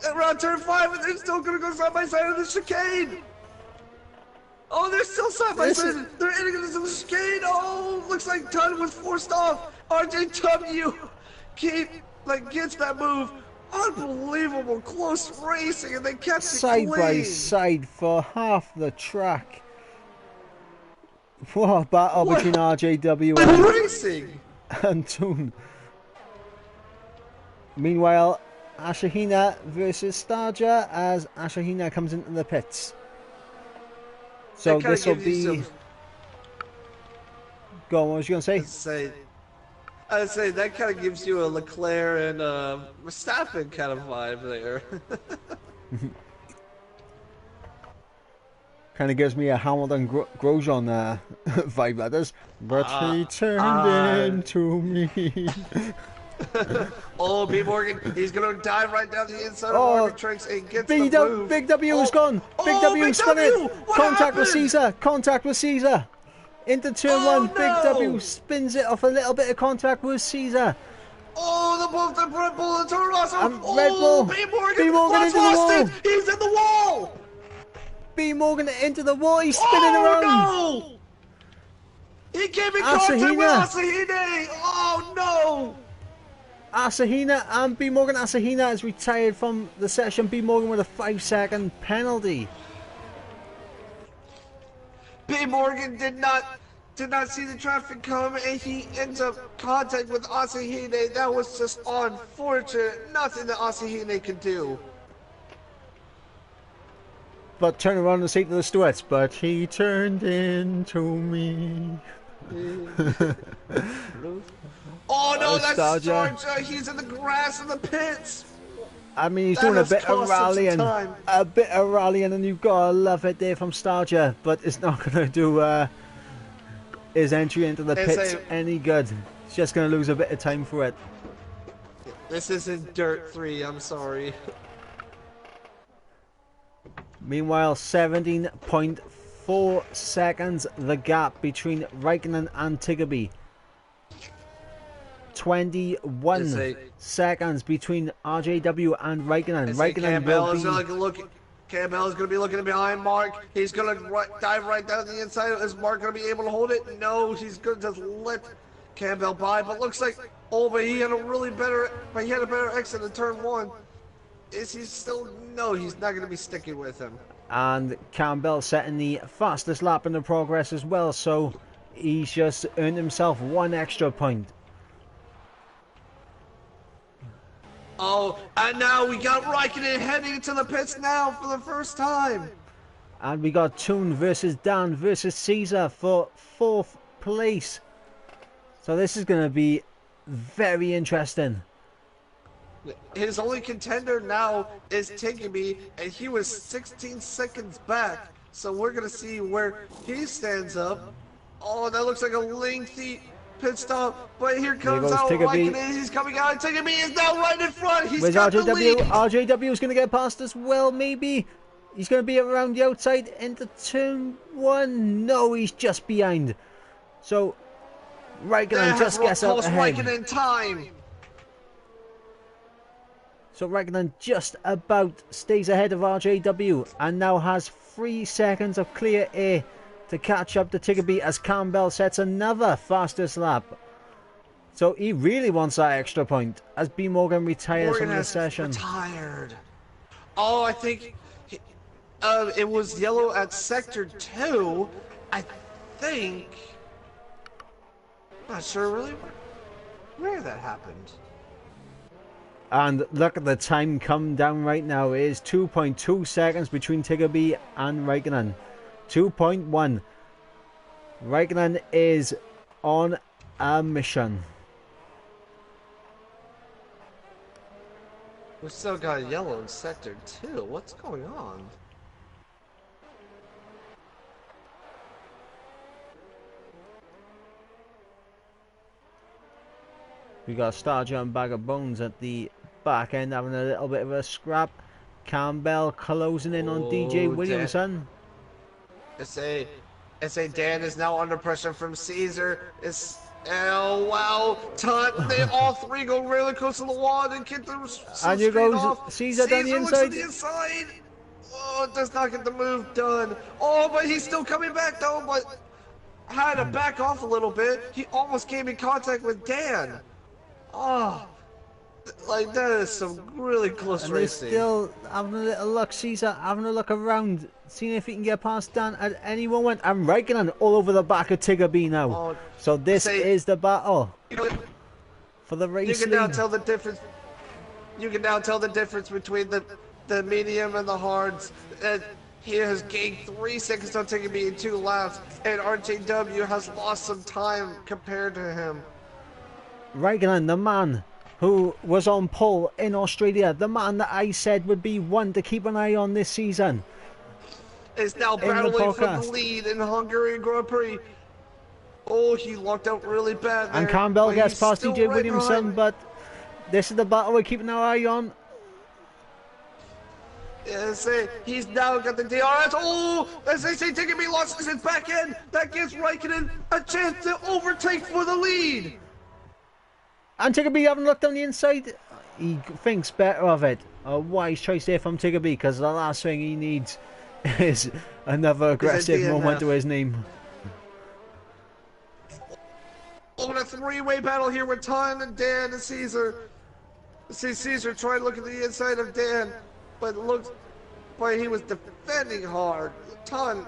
Around turn 5, and they're still going to go side by side in the chicane. Oh, they're still side by side. They're hitting into the chicane. Oh, looks like Ton was forced off. RJW gets that move. Unbelievable close racing, and they kept it side by side for half the track. What a battle between RJW and Toon. Meanwhile, Ashahina versus Starja as Ashahina comes into the pits. So this will be... Go on, what was you going to say? I'd say that kind of gives you a Leclerc and Verstappen kind of vibe there. Kind of gives me a Hamilton Grosjean vibe, that does. But he turned into me. Oh, B. Morgan, he's going to dive right down the inside of Army Tricks and gets the move. Big W is gone. Big W spun it. Contact with Caesar. Contact with Caesar. Into turn 1. Big W spins it off a little bit of contact with Caesar. Oh, the Red Bull and Toro Rosso. And Red Bull. B. Morgan into the wall. He's in the wall. B. Morgan into the wall. He's spinning around. No. He came in contact with Asahine. Oh, no. Asahina and B. Morgan. Asahina is retired from the session. B. Morgan with a 5-second penalty. B. Morgan did not see the traffic come, and he ends up contact with Asahine. That was just unfortunate. Nothing that Asahine could do. But turn around and say to the stewards, but he turned into me. Oh no, that's Starja. He's in the grass in the pits. I mean, he's That doing a has bit of cost him some rallying. time. A bit of rallying, and you've got to love it there from Starger. But it's not going to do his entry into the pits any good. He's just going to lose a bit of time for it. This isn't Dirt 3, I'm sorry. Meanwhile, 17.4 seconds the gap between Raikkonen and Tiggerby. 21 seconds between RJW and Raikkonen. Campbell is going to be looking behind Mark. He's going to dive right down the inside. Is Mark going to be able to hold it? No, he's going to just let Campbell by. But looks like, but he had a better exit in turn 1. Is he still? No, he's not going to be sticking with him. And Campbell setting the fastest lap in the progress as well. So he's just earned himself 1 extra point. Oh, and now we got Raikkonen heading into the pits now for the first time. And we got Toon versus Dan versus Caesar for 4th place. So this is going to be very interesting. His only contender now is Tiggerby, and he was 16 seconds back. So we're going to see where he stands up. Oh, that looks like a lengthy pit stop, but here comes out Raikkonen. He's coming out. Tiggerby is now right in front. He's got the lead. RJW is going to get past as well, maybe. He's going to be around the outside into turn 1. No, he's just behind. So Raikkonen just gets out ahead. Raikkonen time. So Raikkonen just about stays ahead of RJW and now has 3 seconds of clear air to catch up to Tiggerby as Campbell sets another fastest lap. So he really wants that extra point as B. Morgan retires from the session. Retired. Oh, I think it was yellow at sector 2. I think. Not sure really where that happened. And look at the time come down right now. It is 2.2 seconds between Tiggerby and Raikkonen. 2.1. Raikkonen is on a mission. We still got yellow in sector 2. What's going on? We got Starger and Bag of Bones at the back end having a little bit of a scrap. Campbell closing in on DJ Williamson. SA Dan is now under pressure from Caesar. Oh wow, they all three go really close to the wall and get them and you go Caesar down the inside. Oh, does not get the move done. Oh, but he's still coming back though, but had to back off a little bit. He almost came in contact with Dan. Oh, like that is some really close racing. Still having a little look, Caesar having a look around, seeing if he can get past Dan at any moment. And Raikkonen all over the back of Tiggerby now. Oh, so this is the battle for the race. You can now tell the difference. You can now tell the difference between the medium and the hards. He has gained 3 seconds on Tiggerby in 2 laps, and RJW has lost some time compared to him. Raikkonen, the man who was on pole in Australia, the man that I said would be one to keep an eye on this season, is now battling for the lead in Hungary Grand Prix. Oh, he locked out really bad there. And Campbell gets past DJ Williamson, but this is the battle we're keeping our eye on. He's now got the DRS. Oh, as they say, Tiggerby lost his back end. That gives Raikkonen a chance to overtake for the lead. And Tiggerby having looked on the inside, he thinks better of it. A wise choice there from Tiggerby, because the last thing he needs is another aggressive moment to his name. Oh, and a 3-way battle here with Ton and Dan and Caesar. See Caesar trying to look at the inside of Dan, but he was defending hard. Ton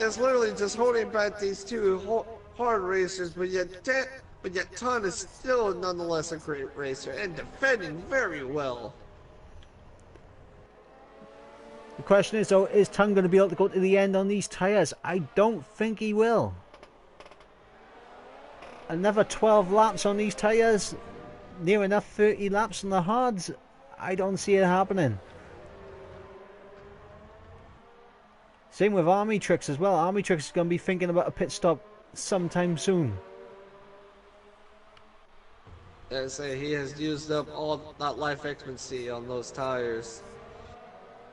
is literally just holding back these two hard racers, but yet Ton is still nonetheless a great racer and defending very well. The question is though, is Ton going to be able to go to the end on these tyres? I don't think he will. Another 12 laps on these tyres. near enough 30 laps on the hards. I don't see it happening. Same with Army Tricks as well. Army Tricks is going to be thinking about a pit stop sometime soon. I say he has used up all that life expectancy on those tires.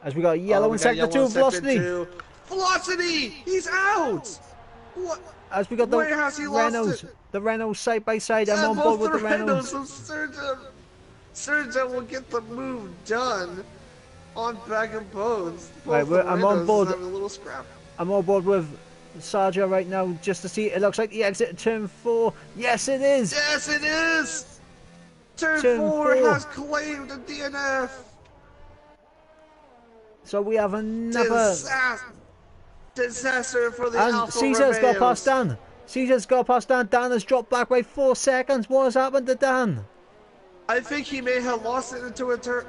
As we got yellow in sector 2, Velocity. Velocity! He's out! What? As we got Where has he lost Renaults, it? the Renaults side by side. I'm And on board with the Renaults. Sergio will get the move done on back and bones. Right, I'm on board. A little scrap. I'm on board with Sarja right now just to see. It looks like the exit of turn 4. Yes, it is. Yes, it is. Turn 4 has claimed a DNF. So we have another disaster for the and Alfa Caesar's Romeos. got past Dan. Caesar's got past Dan. Dan has dropped back by 4 seconds. What has happened to Dan? I think he may have lost it into a turn,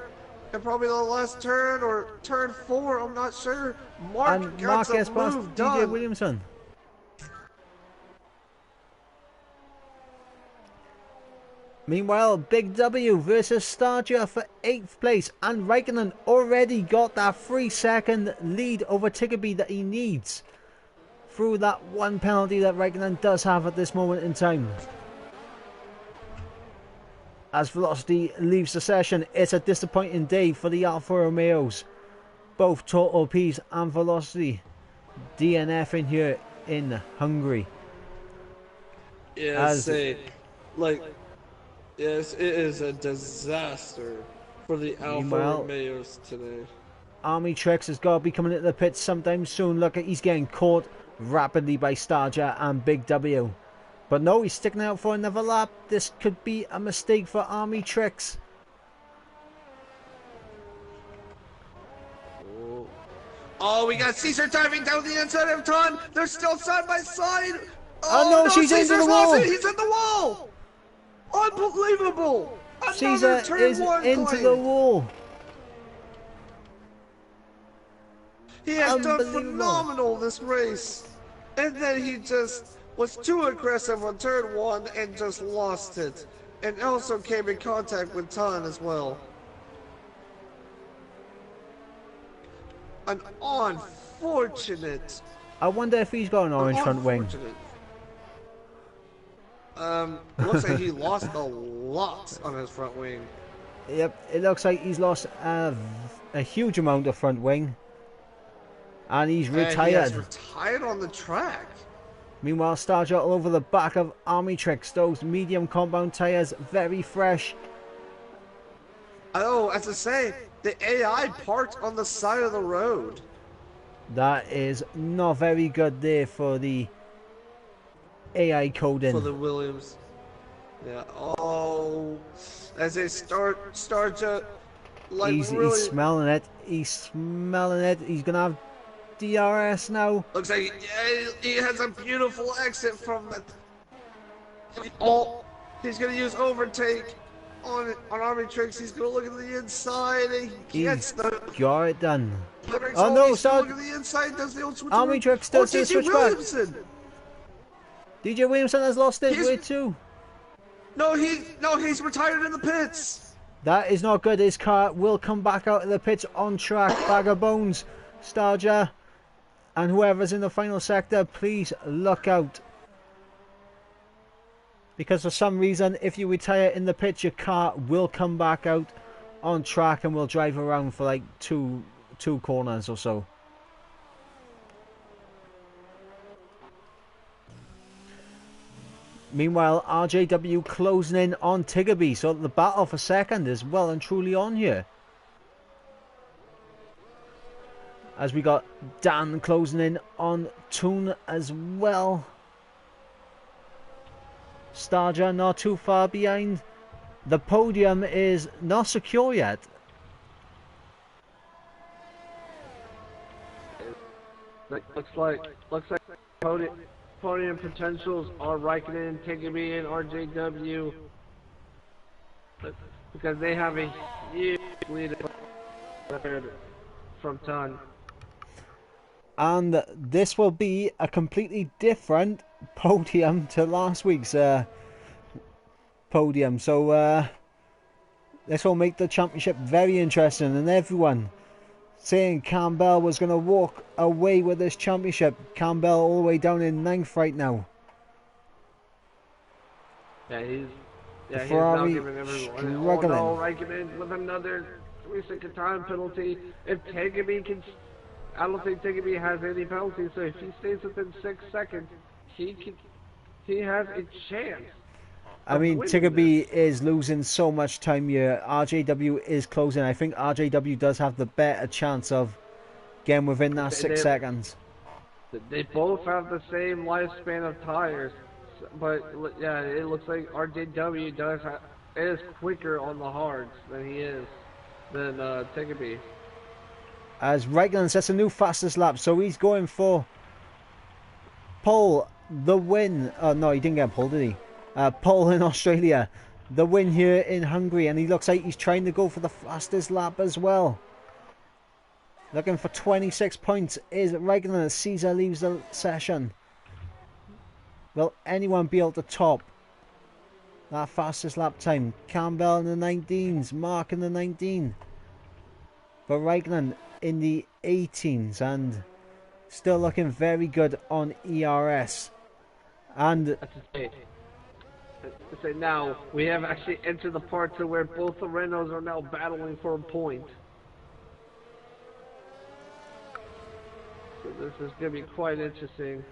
probably the last turn or turn 4. I'm not sure. Mark gets past move DJ done. Williamson. Meanwhile, Big W versus Starja for 8th place, and Raikkonen already got that 3-second lead over Tickerby that he needs through that one penalty that Raikkonen does have at this moment in time. As Velocity leaves the session, it's a disappointing day for the Alfa Romeos. Both Total Ps and Velocity DNF in here in Hungary. Yes, yes, it is a disaster for the Alfa Romeos today. Army Tricks has got to be coming into the pits sometime soon. Look, he's getting caught rapidly by Starja and Big W. But no, he's sticking out for another lap. This could be a mistake for Army Tricks. Oh, we got Caesar diving down the inside of Ton. They're still side by side. Oh no, she's into the wall. He's in the wall. Unbelievable! Caesar is into the wall. He has done phenomenal this race. And then he just was too aggressive on turn 1 and just lost it. And also came in contact with Tan as well. An unfortunate. I wonder if he's got an orange front wing. Looks like he lost a lot on his front wing. Yep, it looks like he's lost a huge amount of front wing. And he's retired. He retired on the track. Meanwhile, Starja all over the back of Army Tricks. Those medium compound tyres, very fresh. Oh, as I say, the AI parked on the side of the road. That is not very good there for the AI coding. For the Williams. Yeah. Oh, as they start like he's smelling it. He's smelling it. He's gonna have DRS now. Looks like he has a beautiful exit from it. Oh, he's gonna use overtake on Army Tricks. He's gonna look at the inside and he gets got it done. Oh no! Look at the inside. Does the old switch? Army Tricks does the switch back. DJ Williamson has lost it way too. No, he's retired in the pits. That is not good. His car will come back out of the pits on track. Bag of bones, Starja, and whoever's in the final sector, please look out. Because for some reason, if you retire in the pits, your car will come back out on track and will drive around for like two corners or so. Meanwhile, RJW closing in on Tiggerby, so the battle for second is well and truly on here. As we got Dan closing in on Toon as well. Starja not too far behind. The podium is not secure yet. Looks like podium potentials are Raikkonen, Tiggerby, and RJW, because they have a huge lead from Ton. And this will be a completely different podium to last week's podium. So This will make the championship very interesting, and everyone saying Campbell was going to walk away with this championship. Campbell all the way down in 9th right now. He's The now Ferrari giving everyone. struggling. Oh no, Raikkonen with another 3-second time penalty. If Tegeby can, I don't think Tegeby has any penalties. So if he stays within 6 seconds, he has a chance. I mean, Tiggerby is losing so much time here. RJW is closing. I think RJW does have the better chance of getting within that 6 seconds. They both have the same lifespan of tires, but yeah, it looks like RJW is quicker on the hards than Tiggerby. As Raikkonen sets a new fastest lap, so he's going for pole, the win. Oh no, he didn't get pole, did he? Pole in Australia, the win here in Hungary, and he looks like he's trying to go for the fastest lap as well. Looking for 26 points is Raikkonen as Caesar leaves the session. Will anyone be able to top that fastest lap time? Campbell in the 19s, Mark in the 19, but Raikkonen in the 18s, and still looking very good on ERS. And say now we have actually entered the part to where both the Renaults are now battling for a point. So this is going to be quite interesting.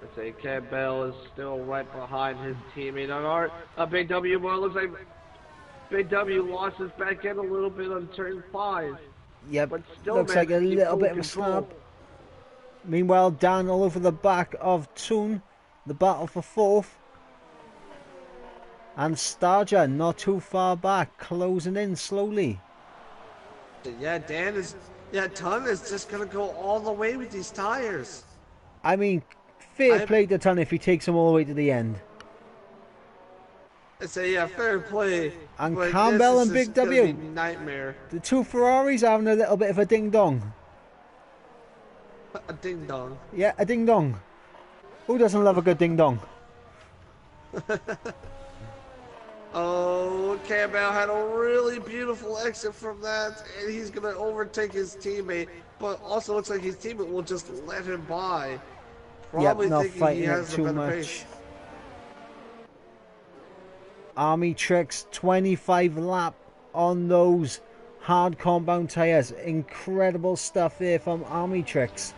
Let's say Campbell is still right behind his teammate on Art. Big W, well, looks like Big W lost his back end a little bit on turn 5. Yep, but still looks like a little bit of a slap. Meanwhile, Dan all over the back of Toon, the battle for 4th. And Starja not too far back, closing in slowly. Yeah, Ton is just going to go all the way with these tires. I mean, fair play to Ton if he takes them all the way to the end. I say, yeah, fair play. And Campbell and Big W. Nightmare. The two Ferraris are having a little bit of a ding-dong. A ding-dong. Yeah, a ding-dong. Who doesn't love a good ding-dong? Oh, Campbell had a really beautiful exit from that, and he's going to overtake his teammate, but also looks like his teammate will just let him by. Probably not thinking fighting he has it too a better much. pace. Army Tricks 25 lap on those hard compound tires. Incredible stuff here from Army Tricks.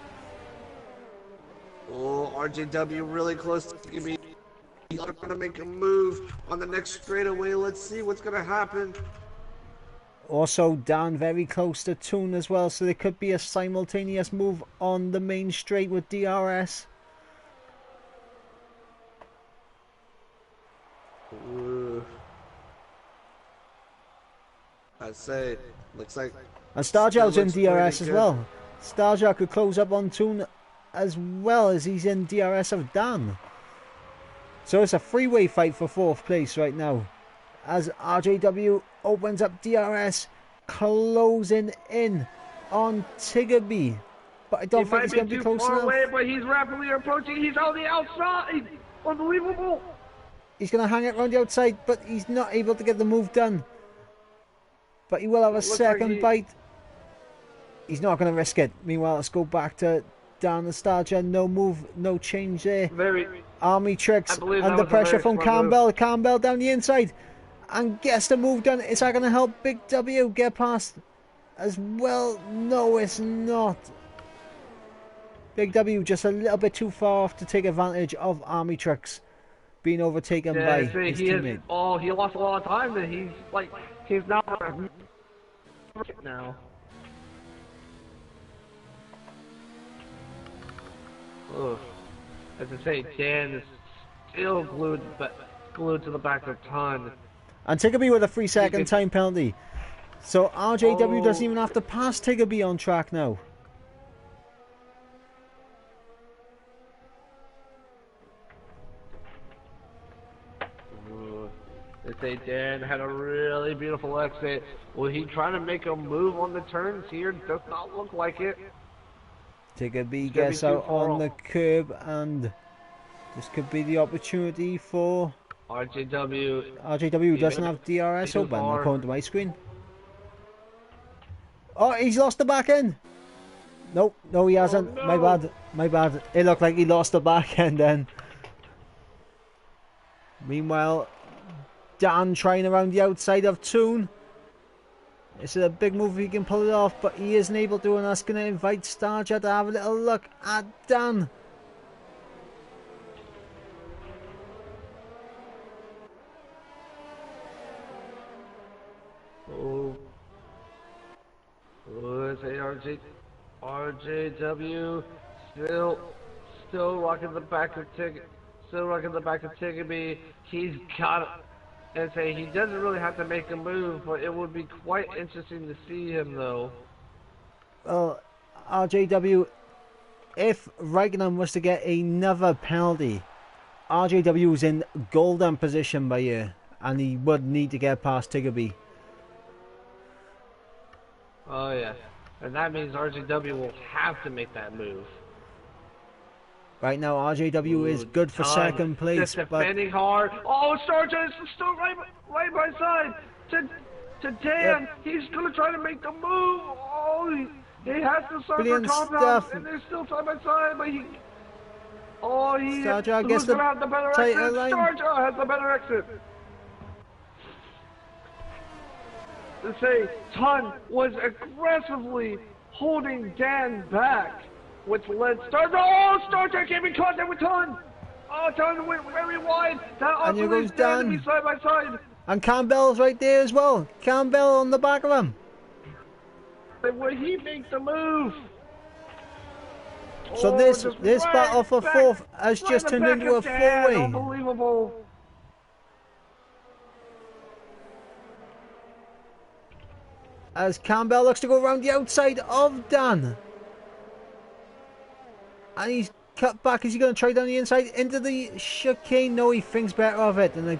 Oh, RJW really close to me. He's going to make a move on the next straightaway. Let's see what's going to happen. Also down very close to Toon as well, so there could be a simultaneous move on the main straight with DRS. Ooh. I'd say, looks like... And Starjal's in DRS as well. Starjal could close up on Toon as well as he's in DRS of Dan. So it's a three-way fight for 4th place right now, as RJW opens up DRS, closing in on Tiggerby. But I don't think he's going to be close enough. Away, but he's rapidly approaching. He's on the outside. Unbelievable. He's going to hang it around the outside, but he's not able to get the move done. But he will have a second bite. He's not going to risk it. Meanwhile, let's go back to down the Starja. No move, no change there. Army Tricks under pressure from Campbell. Move. Campbell down the inside and gets the move done. Is that going to help Big W get past as well? No, it's not. Big W just a little bit too far off to take advantage of Army Tricks being overtaken by his teammate. He lost a lot of time. Then he's now now. Ugh. As I say, Dan is still glued to the back of Ton. And Tiggerby with a 3-second time penalty. So RJW doesn't even have to pass Tiggerby on track now. As I say, Dan had a really beautiful exit. Will he try to make a move on the turns here? Does not look like it. Tiggerby gets out on the curb, and this could be the opportunity for RJW, RJW he doesn't made have DRS it too open far. according to my screen. Oh, he's lost the back end. Nope, no he hasn't. Oh, My no. bad, my bad. It looked like he lost the back end then. Meanwhile, Dan trying around the outside of Toon. This is a big move if he can pull it off, but he isn't able to, and that's going to invite Starja to have a little look at Dan. Oh. Let's say RJW still rocking the back of Tiggamy. He's got it. And say he doesn't really have to make a move, but it would be quite interesting to see him though. Well, RJW, if Raikkonen was to get another penalty, RJW is in golden position by here, and he would need to get past Tiggerby. Oh yeah, and that means RJW will have to make that move. Right now, RJW is good for second place, just but defending hard. Oh, Sargent is still right by side to Dan. Yep. He's gonna try to make the move. Oh, he has to start their Brilliant compound, stuff. and they're still side by side. But he Starja who's gets the gonna have the better tighter exit? line. Starja has the better exit. To say, Ton was aggressively holding Dan back, which led Starja. Oh, Starja came in contact with Ton. Oh, Ton went very wide. That And here also goes leaves Dan to Dan. be side by side. And Campbell's right there as well. Campbell on the back of him. And when he makes the move. So Oh, this just right battle for back- fourth has right just in the turned back into of a Dan. four-way. Unbelievable. As Campbell looks to go around the outside of Dan. And he's cut back. Is he going to try down the inside into the chicane? No, he thinks better of it. And a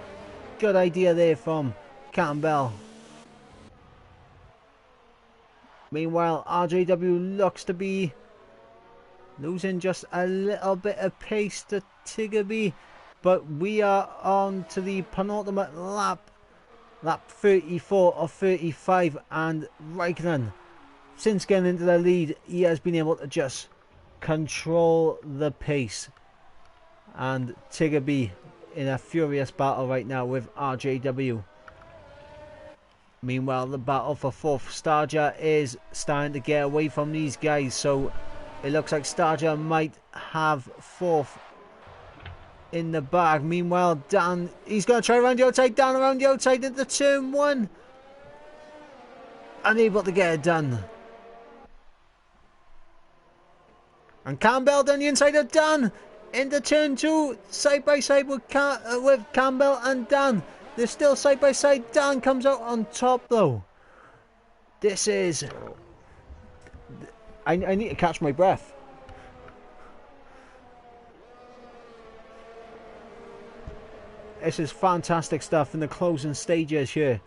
good idea there from Campbell. Meanwhile, RJW looks to be losing just a little bit of pace to Tiggerby. But we are on to the penultimate lap. Lap 34 of 35, and Raikkonen, since getting into the lead, he has been able to just control the pace. And Tiggerby in a furious battle right now with RJW. Meanwhile, the battle for fourth, Starja is starting to get away from these guys, so it looks like Starja might have fourth in the bag. Meanwhile, Dan, he's going to try around the outside, down around the outside into turn one. Unable to get it done. And Campbell down the inside of Dan into turn two, side by side with Campbell and Dan. They're still side by side. Dan comes out on top though. This is... I need to catch my breath. This is fantastic stuff in the closing stages here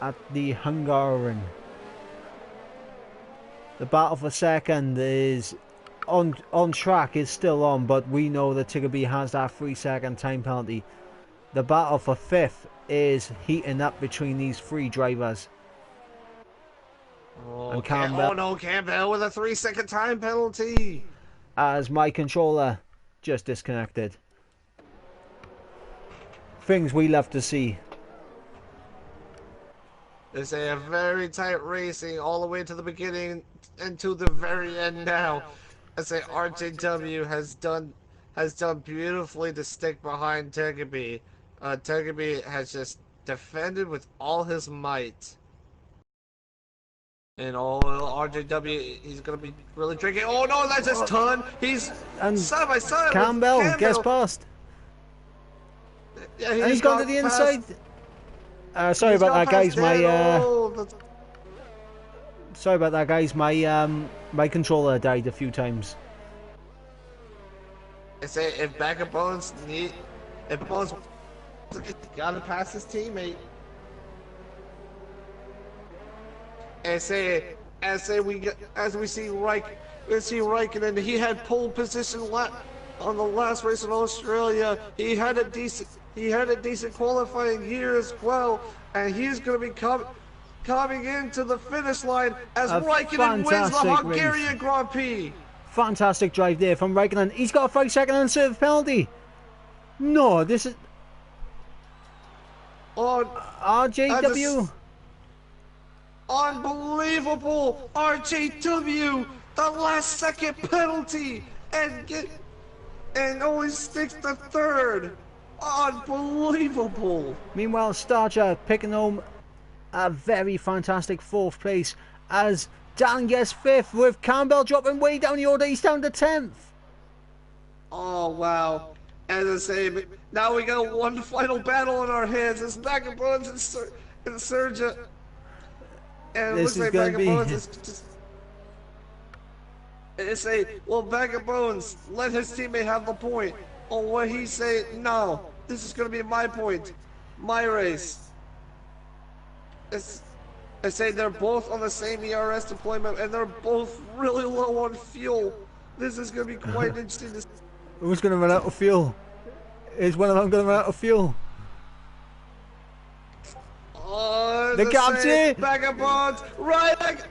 at the Hungarian. The battle for second is on track, is still on, but we know that Tiggerby has that 3-second time penalty. The battle for fifth is heating up between these three drivers. And Campbell. Oh no, Campbell with a 3-second time penalty. As my controller just disconnected. Things we love to see. It's a very tight racing all the way to the beginning and to the very end now. I say RJW has done beautifully to stick behind Tiggerby. Tiggerby has just defended with all his might. And RJW, he's gonna be really drinking. Oh no, that's his ton. He's side by side. Campbell gets past. Yeah, and he's gone to the inside. Sorry about that, guys. Sorry about that, guys. My controller died a few times. I say if backup Bones gotta pass his teammate. As we see Raikkonen, he had pole position on the last race in Australia. He had a decent qualifying year as well, and he's going to be coming into the finish line as A Raikkonen wins the fantastic Hungarian race. Grand Prix. Fantastic drive there from Raikkonen. He's got a 5-second unserved penalty. No, this is On RJW. unbelievable RJW, the last second penalty, and only sticks to third. Unbelievable. Meanwhile, Starcher picking home a very fantastic 4th place as Dan gets 5th with Campbell dropping way down the order. He's down to 10th. Oh wow. As I say, now we got one final battle on our hands. It's Vagabonds and Serja. And it This looks is like gonna be- Vagabonds is just... It's a, well, Vagabonds let his teammate have the point. On what he say, no, this is going to be my point. My race. I say they're both on the same ERS deployment, and they're both really low on fuel. This is going to be quite interesting to see. Who's going to run out of fuel? Is one of them going to run out of fuel? The gap's here. Vagabonds, right?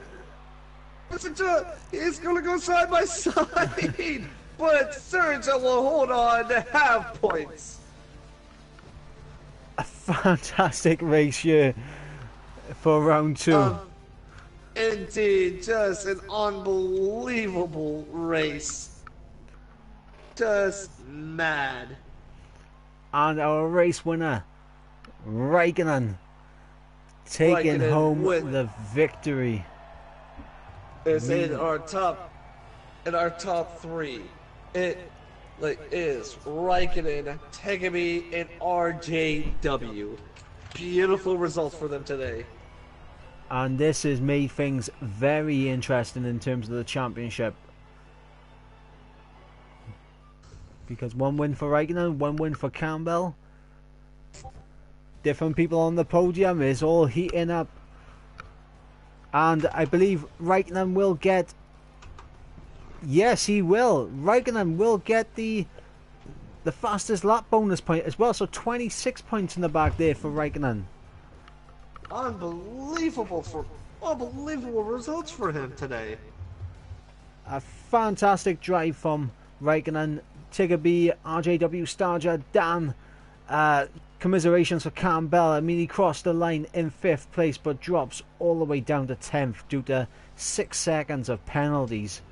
Listen to it. He's going to go side by side. But Sergio will hold on to half points. A fantastic race here for round 2. Indeed, just an unbelievable race. Just mad. And our race winner, Raikkonen, taking Raikkonen home win. the victory. It's in our top 3. It is Raikkonen, Tegami, and RJW. Beautiful results for them today. And this has made things very interesting in terms of the championship. Because one win for Raikkonen, one win for Campbell. Different people on the podium is all heating up. And I believe Raikkonen will get... Yes, he will. Raikkonen will get the fastest lap bonus point as well. So 26 points in the bag there for Raikkonen. Unbelievable results for him today. A fantastic drive from Raikkonen, Tiggerby, RJW, Starja, Dan. Commiserations for Campbell. I mean, he crossed the line in 5th place but drops all the way down to 10th due to 6 seconds of penalties.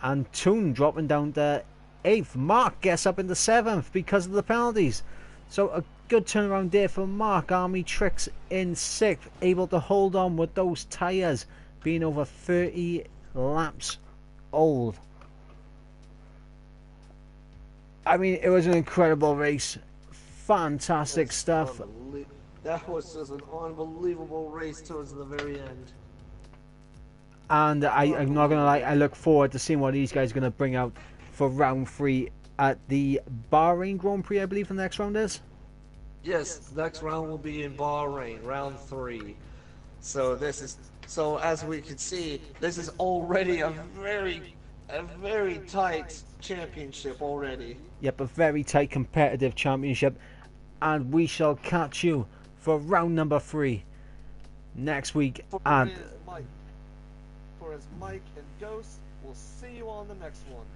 And Toon dropping down to 8th. Mark gets up into 7th because of the penalties. So a good turnaround there for Mark. Army Tricks in 6th, able to hold on with those tyres being over 30 laps old. I mean, it was an incredible race. Fantastic stuff. That was just an unbelievable race towards the very end. And I'm not going to lie, I look forward to seeing what these guys are going to bring out for round 3 at the Bahrain Grand Prix, I believe the next round is. Yes, next round will be in Bahrain, round 3. So as we can see, this is already a very tight championship already. Yep, a very tight competitive championship. And we shall catch you for round number 3 next week. For his Mike and Ghost, we'll see you on the next one.